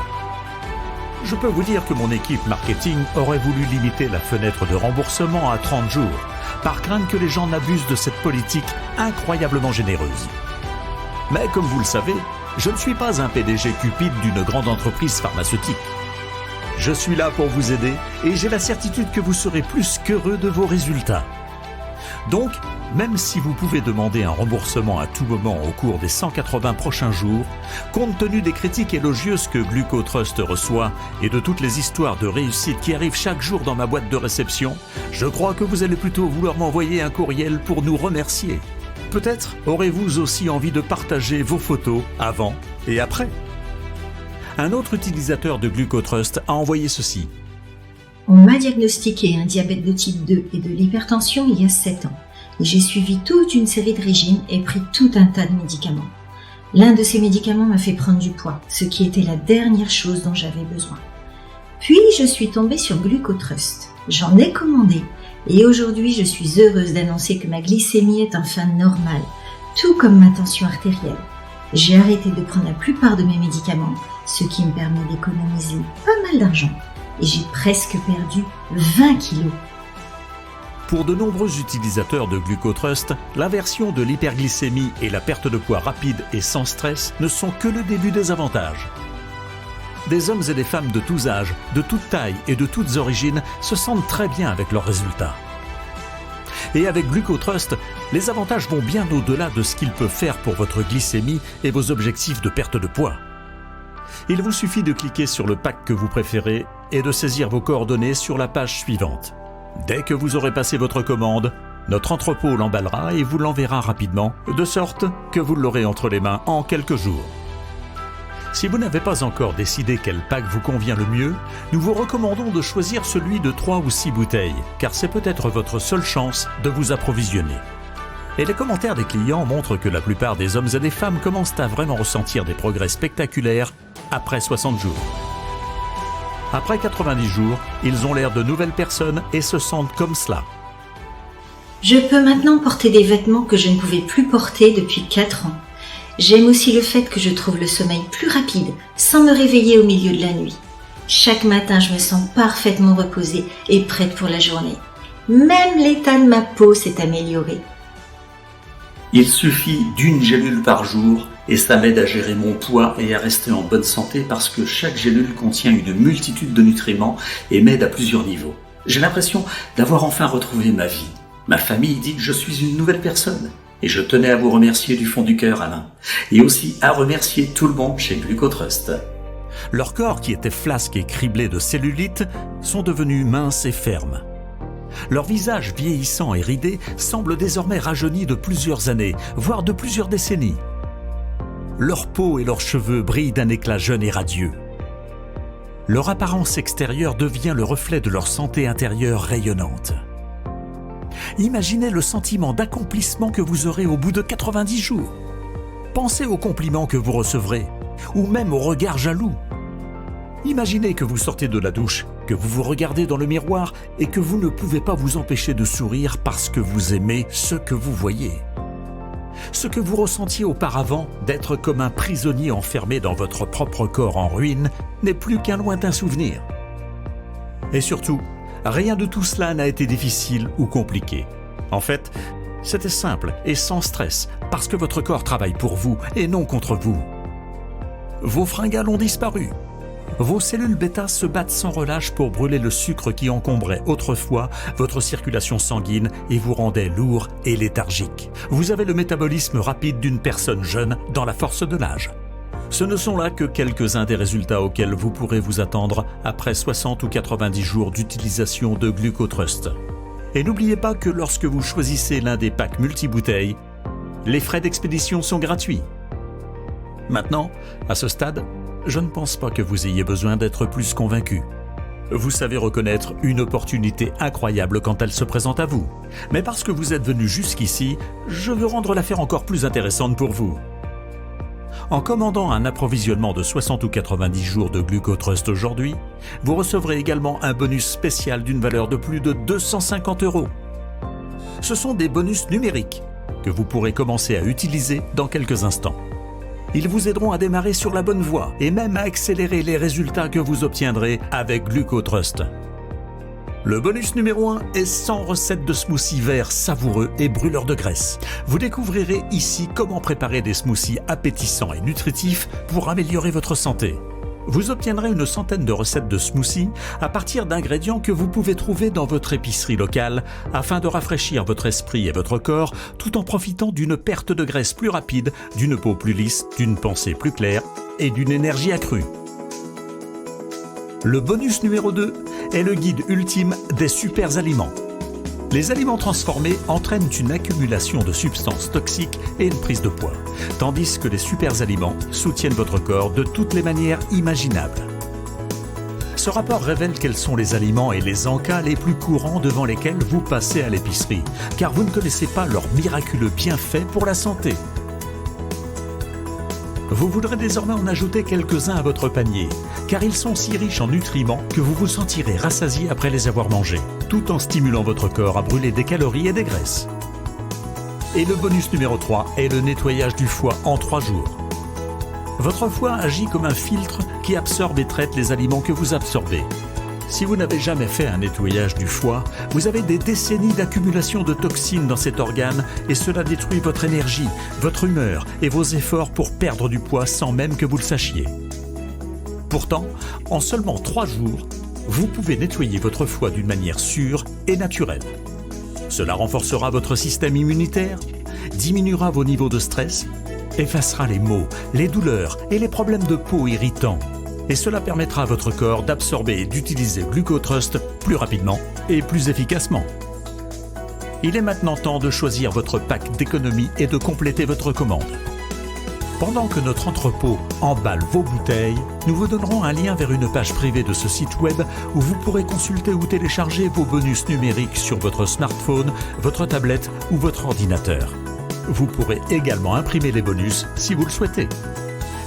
Je peux vous dire que mon équipe marketing aurait voulu limiter la fenêtre de remboursement à 30 jours, par crainte que les gens n'abusent de cette politique incroyablement généreuse. Mais comme vous le savez, je ne suis pas un PDG cupide d'une grande entreprise pharmaceutique. Je suis là pour vous aider et j'ai la certitude que vous serez plus qu'heureux de vos résultats. Donc, même si vous pouvez demander un remboursement à tout moment au cours des 180 prochains jours, compte tenu des critiques élogieuses que Glucotrust reçoit et de toutes les histoires de réussite qui arrivent chaque jour dans ma boîte de réception, je crois que vous allez plutôt vouloir m'envoyer un courriel pour nous remercier. Peut-être aurez-vous aussi envie de partager vos photos avant et après. Un autre utilisateur de Glucotrust a envoyé ceci. On m'a diagnostiqué un diabète de type 2 et de l'hypertension il y a 7 ans. Et j'ai suivi toute une série de régimes et pris tout un tas de médicaments. L'un de ces médicaments m'a fait prendre du poids, ce qui était la dernière chose dont j'avais besoin. Puis je suis tombée sur Glucotrust. J'en ai commandé et aujourd'hui je suis heureuse d'annoncer que ma glycémie est enfin normale, tout comme ma tension artérielle. J'ai arrêté de prendre la plupart de mes médicaments, ce qui me permet d'économiser pas mal d'argent. Et j'ai presque perdu 20 kilos. Pour de nombreux utilisateurs de Glucotrust, l'inversion de l'hyperglycémie et la perte de poids rapide et sans stress ne sont que le début des avantages. Des hommes et des femmes de tous âges, de toutes tailles et de toutes origines se sentent très bien avec leurs résultats. Et avec Glucotrust, les avantages vont bien au-delà de ce qu'il peut faire pour votre glycémie et vos objectifs de perte de poids. Il vous suffit de cliquer sur le pack que vous préférez et de saisir vos coordonnées sur la page suivante. Dès que vous aurez passé votre commande, notre entrepôt l'emballera et vous l'enverra rapidement, de sorte que vous l'aurez entre les mains en quelques jours. Si vous n'avez pas encore décidé quel pack vous convient le mieux, nous vous recommandons de choisir celui de 3 ou 6 bouteilles, car c'est peut-être votre seule chance de vous approvisionner. Et les commentaires des clients montrent que la plupart des hommes et des femmes commencent à vraiment ressentir des progrès spectaculaires après 60 jours. Après 90 jours, ils ont l'air de nouvelles personnes et se sentent comme cela. Je peux maintenant porter des vêtements que je ne pouvais plus porter depuis 4 ans. J'aime aussi le fait que je trouve le sommeil plus rapide, sans me réveiller au milieu de la nuit. Chaque matin, je me sens parfaitement reposée et prête pour la journée. Même l'état de ma peau s'est amélioré. Il suffit d'une gélule par jour et ça m'aide à gérer mon poids et à rester en bonne santé parce que chaque gélule contient une multitude de nutriments et m'aide à plusieurs niveaux. J'ai l'impression d'avoir enfin retrouvé ma vie. Ma famille dit que je suis une nouvelle personne. Et je tenais à vous remercier du fond du cœur, Alain. Et aussi à remercier tout le monde chez Glucotrust. Leurs corps, qui étaient flasques et criblés de cellulite, sont devenus minces et fermes. Leur visage vieillissant et ridé semble désormais rajeuni de plusieurs années, voire de plusieurs décennies. Leur peau et leurs cheveux brillent d'un éclat jeune et radieux. Leur apparence extérieure devient le reflet de leur santé intérieure rayonnante. Imaginez le sentiment d'accomplissement que vous aurez au bout de 90 jours. Pensez aux compliments que vous recevrez, ou même aux regards jaloux. Imaginez que vous sortez de la douche, que vous vous regardez dans le miroir et que vous ne pouvez pas vous empêcher de sourire parce que vous aimez ce que vous voyez. Ce que vous ressentiez auparavant d'être comme un prisonnier enfermé dans votre propre corps en ruine n'est plus qu'un lointain souvenir. Et surtout, rien de tout cela n'a été difficile ou compliqué. En fait, c'était simple et sans stress parce que votre corps travaille pour vous et non contre vous. Vos fringales ont disparu. Vos cellules bêta se battent sans relâche pour brûler le sucre qui encombrait autrefois votre circulation sanguine et vous rendait lourd et léthargique. Vous avez le métabolisme rapide d'une personne jeune dans la force de l'âge. Ce ne sont là que quelques-uns des résultats auxquels vous pourrez vous attendre après 60 ou 90 jours d'utilisation de Glucotrust. Et n'oubliez pas que lorsque vous choisissez l'un des packs multibouteilles, les frais d'expédition sont gratuits. Maintenant, à ce stade, je ne pense pas que vous ayez besoin d'être plus convaincu. Vous savez reconnaître une opportunité incroyable quand elle se présente à vous. Mais parce que vous êtes venu jusqu'ici, je veux rendre l'affaire encore plus intéressante pour vous. En commandant un approvisionnement de 60 ou 90 jours de Glucotrust aujourd'hui, vous recevrez également un bonus spécial d'une valeur de plus de 250 €. Ce sont des bonus numériques que vous pourrez commencer à utiliser dans quelques instants. Ils vous aideront à démarrer sur la bonne voie et même à accélérer les résultats que vous obtiendrez avec Glucotrust. Le bonus numéro 1 est 100 recettes de smoothies verts savoureux et brûleurs de graisse. Vous découvrirez ici comment préparer des smoothies appétissants et nutritifs pour améliorer votre santé. Vous obtiendrez une centaine de recettes de smoothies à partir d'ingrédients que vous pouvez trouver dans votre épicerie locale afin de rafraîchir votre esprit et votre corps tout en profitant d'une perte de graisse plus rapide, d'une peau plus lisse, d'une pensée plus claire et d'une énergie accrue. Le bonus numéro 2 est le guide ultime des super aliments. Les aliments transformés entraînent une accumulation de substances toxiques et une prise de poids, tandis que les super aliments soutiennent votre corps de toutes les manières imaginables. Ce rapport révèle quels sont les aliments et les encas les plus courants devant lesquels vous passez à l'épicerie, car vous ne connaissez pas leurs miraculeux bienfaits pour la santé. Vous voudrez désormais en ajouter quelques-uns à votre panier, car ils sont si riches en nutriments que vous vous sentirez rassasié après les avoir mangés, tout en stimulant votre corps à brûler des calories et des graisses. Et le bonus numéro 3 est le nettoyage du foie en 3 jours. Votre foie agit comme un filtre qui absorbe et traite les aliments que vous absorbez. Si vous n'avez jamais fait un nettoyage du foie, vous avez des décennies d'accumulation de toxines dans cet organe et cela détruit votre énergie, votre humeur et vos efforts pour perdre du poids sans même que vous le sachiez. Pourtant, en seulement 3 jours, vous pouvez nettoyer votre foie d'une manière sûre et naturelle. Cela renforcera votre système immunitaire, diminuera vos niveaux de stress, effacera les maux, les douleurs et les problèmes de peau irritants. Et cela permettra à votre corps d'absorber et d'utiliser Glucotrust plus rapidement et plus efficacement. Il est maintenant temps de choisir votre pack d'économie et de compléter votre commande. Pendant que notre entrepôt emballe vos bouteilles, nous vous donnerons un lien vers une page privée de ce site web où vous pourrez consulter ou télécharger vos bonus numériques sur votre smartphone, votre tablette ou votre ordinateur. Vous pourrez également imprimer les bonus si vous le souhaitez.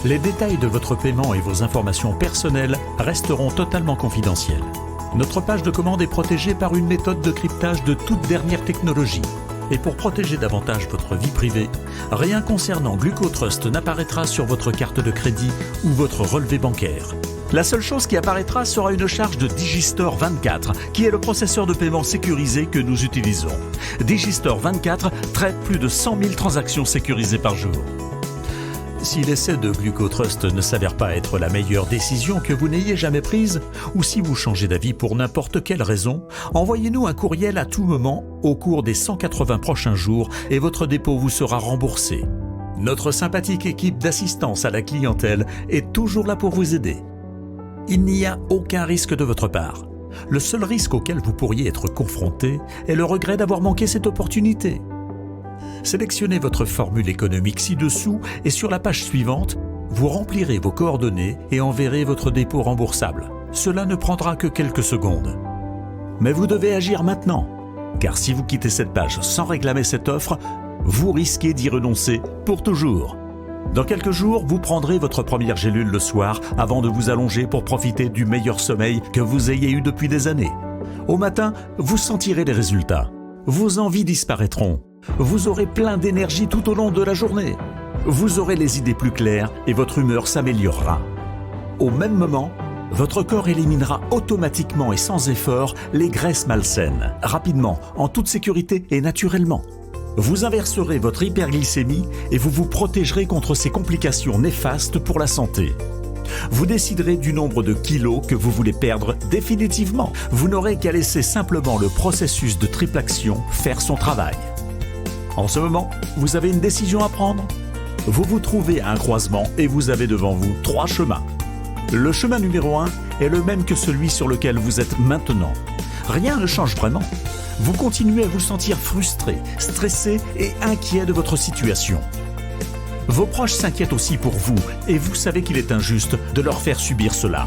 Les détails de votre paiement et vos informations personnelles resteront totalement confidentiels. Notre page de commande est protégée par une méthode de cryptage de toute dernière technologie. Et pour protéger davantage votre vie privée, rien concernant GlucoTrust n'apparaîtra sur votre carte de crédit ou votre relevé bancaire. La seule chose qui apparaîtra sera une charge de Digistore 24, qui est le processeur de paiement sécurisé que nous utilisons. Digistore 24 traite plus de 100 000 transactions sécurisées par jour. Si l'essai de GlucoTrust ne s'avère pas être la meilleure décision que vous n'ayez jamais prise, ou si vous changez d'avis pour n'importe quelle raison, envoyez-nous un courriel à tout moment au cours des 180 prochains jours et votre dépôt vous sera remboursé. Notre sympathique équipe d'assistance à la clientèle est toujours là pour vous aider. Il n'y a aucun risque de votre part. Le seul risque auquel vous pourriez être confronté est le regret d'avoir manqué cette opportunité. Sélectionnez votre formule économique ci-dessous et sur la page suivante, vous remplirez vos coordonnées et enverrez votre dépôt remboursable. Cela ne prendra que quelques secondes. Mais vous devez agir maintenant, car si vous quittez cette page sans réclamer cette offre, vous risquez d'y renoncer pour toujours. Dans quelques jours, vous prendrez votre première gélule le soir avant de vous allonger pour profiter du meilleur sommeil que vous ayez eu depuis des années. Au matin, vous sentirez les résultats. Vos envies disparaîtront. Vous aurez plein d'énergie tout au long de la journée. Vous aurez les idées plus claires et votre humeur s'améliorera. Au même moment, votre corps éliminera automatiquement et sans effort les graisses malsaines, rapidement, en toute sécurité et naturellement. Vous inverserez votre hyperglycémie et vous vous protégerez contre ces complications néfastes pour la santé. Vous déciderez du nombre de kilos que vous voulez perdre définitivement. Vous n'aurez qu'à laisser simplement le processus de triple action faire son travail. En ce moment, vous avez une décision à prendre. Vous vous trouvez à un croisement et vous avez devant vous 3 chemins. Le chemin numéro 1 est le même que celui sur lequel vous êtes maintenant. Rien ne change vraiment. Vous continuez à vous sentir frustré, stressé et inquiet de votre situation. Vos proches s'inquiètent aussi pour vous et vous savez qu'il est injuste de leur faire subir cela.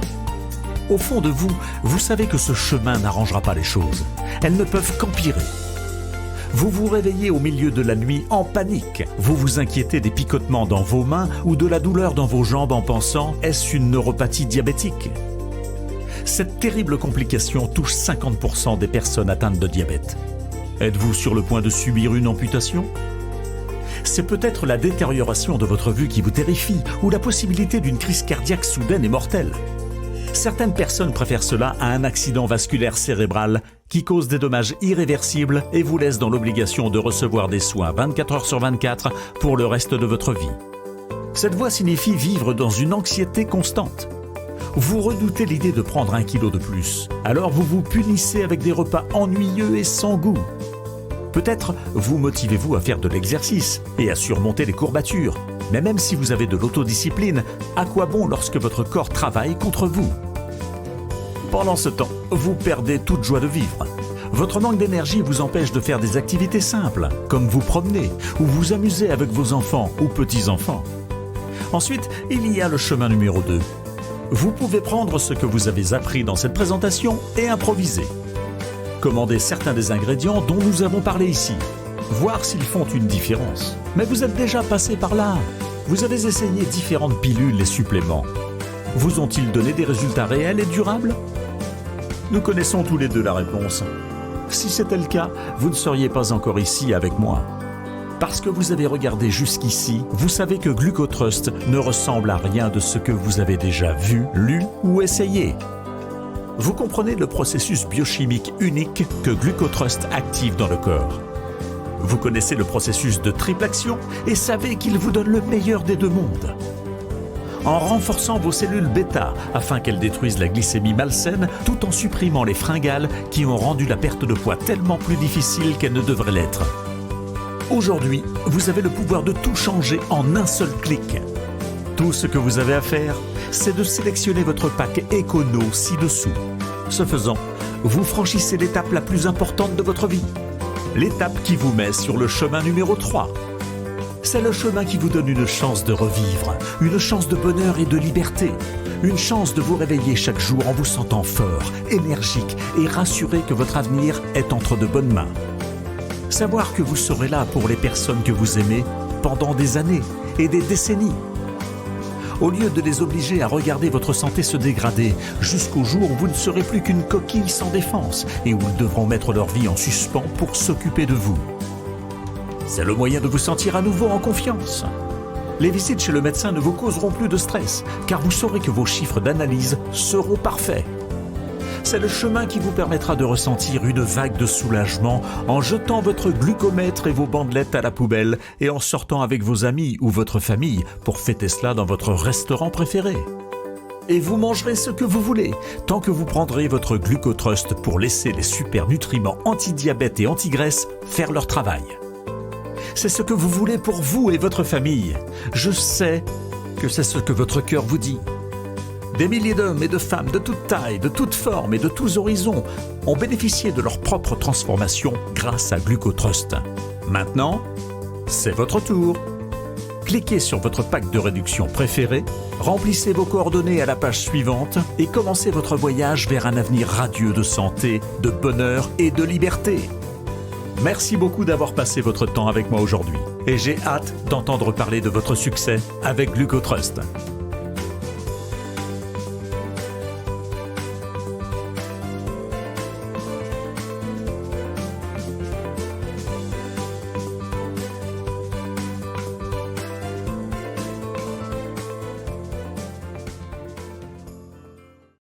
Au fond de vous, vous savez que ce chemin n'arrangera pas les choses. Elles ne peuvent qu'empirer. Vous vous réveillez au milieu de la nuit en panique. Vous vous inquiétez des picotements dans vos mains ou de la douleur dans vos jambes en pensant « est-ce une neuropathie diabétique ?» Cette terrible complication touche 50% des personnes atteintes de diabète. Êtes-vous sur le point de subir une amputation ? C'est peut-être la détérioration de votre vue qui vous terrifie ou la possibilité d'une crise cardiaque soudaine et mortelle. Certaines personnes préfèrent cela à un accident vasculaire cérébral qui cause des dommages irréversibles et vous laisse dans l'obligation de recevoir des soins 24 heures sur 24 pour le reste de votre vie. Cette voie signifie vivre dans une anxiété constante. Vous redoutez l'idée de prendre 1 kilo de plus, alors vous vous punissez avec des repas ennuyeux et sans goût. Peut-être vous motivez-vous à faire de l'exercice et à surmonter les courbatures. Mais même si vous avez de l'autodiscipline, à quoi bon lorsque votre corps travaille contre vous ? Pendant ce temps, vous perdez toute joie de vivre. Votre manque d'énergie vous empêche de faire des activités simples, comme vous promener ou vous amuser avec vos enfants ou petits-enfants. Ensuite, il y a le chemin numéro 2. Vous pouvez prendre ce que vous avez appris dans cette présentation et improviser. Commandez certains des ingrédients dont nous avons parlé ici. Voir s'ils font une différence. Mais vous êtes déjà passé par là. Vous avez essayé différentes pilules et suppléments. Vous ont-ils donné des résultats réels et durables ? Nous connaissons tous les deux la réponse. Si c'était le cas, vous ne seriez pas encore ici avec moi. Parce que vous avez regardé jusqu'ici, vous savez que GlucoTrust ne ressemble à rien de ce que vous avez déjà vu, lu ou essayé. Vous comprenez le processus biochimique unique que GlucoTrust active dans le corps. Vous connaissez le processus de triple action et savez qu'il vous donne le meilleur des deux mondes. En renforçant vos cellules bêta afin qu'elles détruisent la glycémie malsaine tout en supprimant les fringales qui ont rendu la perte de poids tellement plus difficile qu'elle ne devrait l'être. Aujourd'hui, vous avez le pouvoir de tout changer en un seul clic. Tout ce que vous avez à faire, c'est de sélectionner votre pack Econo ci-dessous. Ce faisant, vous franchissez l'étape la plus importante de votre vie. L'étape qui vous met sur le chemin numéro 3. C'est le chemin qui vous donne une chance de revivre, une chance de bonheur et de liberté, une chance de vous réveiller chaque jour en vous sentant fort, énergique et rassuré que votre avenir est entre de bonnes mains. Savoir que vous serez là pour les personnes que vous aimez pendant des années et des décennies. Au lieu de les obliger à regarder votre santé se dégrader jusqu'au jour où vous ne serez plus qu'une coquille sans défense et où ils devront mettre leur vie en suspens pour s'occuper de vous. C'est le moyen de vous sentir à nouveau en confiance. Les visites chez le médecin ne vous causeront plus de stress, car vous saurez que vos chiffres d'analyse seront parfaits. C'est le chemin qui vous permettra de ressentir une vague de soulagement en jetant votre glucomètre et vos bandelettes à la poubelle et en sortant avec vos amis ou votre famille pour fêter cela dans votre restaurant préféré. Et vous mangerez ce que vous voulez, tant que vous prendrez votre glucotrust pour laisser les super nutriments anti-diabète et anti-graisse faire leur travail. C'est ce que vous voulez pour vous et votre famille. Je sais que c'est ce que votre cœur vous dit. Des milliers d'hommes et de femmes de toute taille, de toute forme et de tous horizons ont bénéficié de leur propre transformation grâce à Glucotrust. Maintenant, c'est votre tour. Cliquez sur votre pack de réduction préféré, remplissez vos coordonnées à la page suivante et commencez votre voyage vers un avenir radieux de santé, de bonheur et de liberté. Merci beaucoup d'avoir passé votre temps avec moi aujourd'hui et j'ai hâte d'entendre parler de votre succès avec Glucotrust.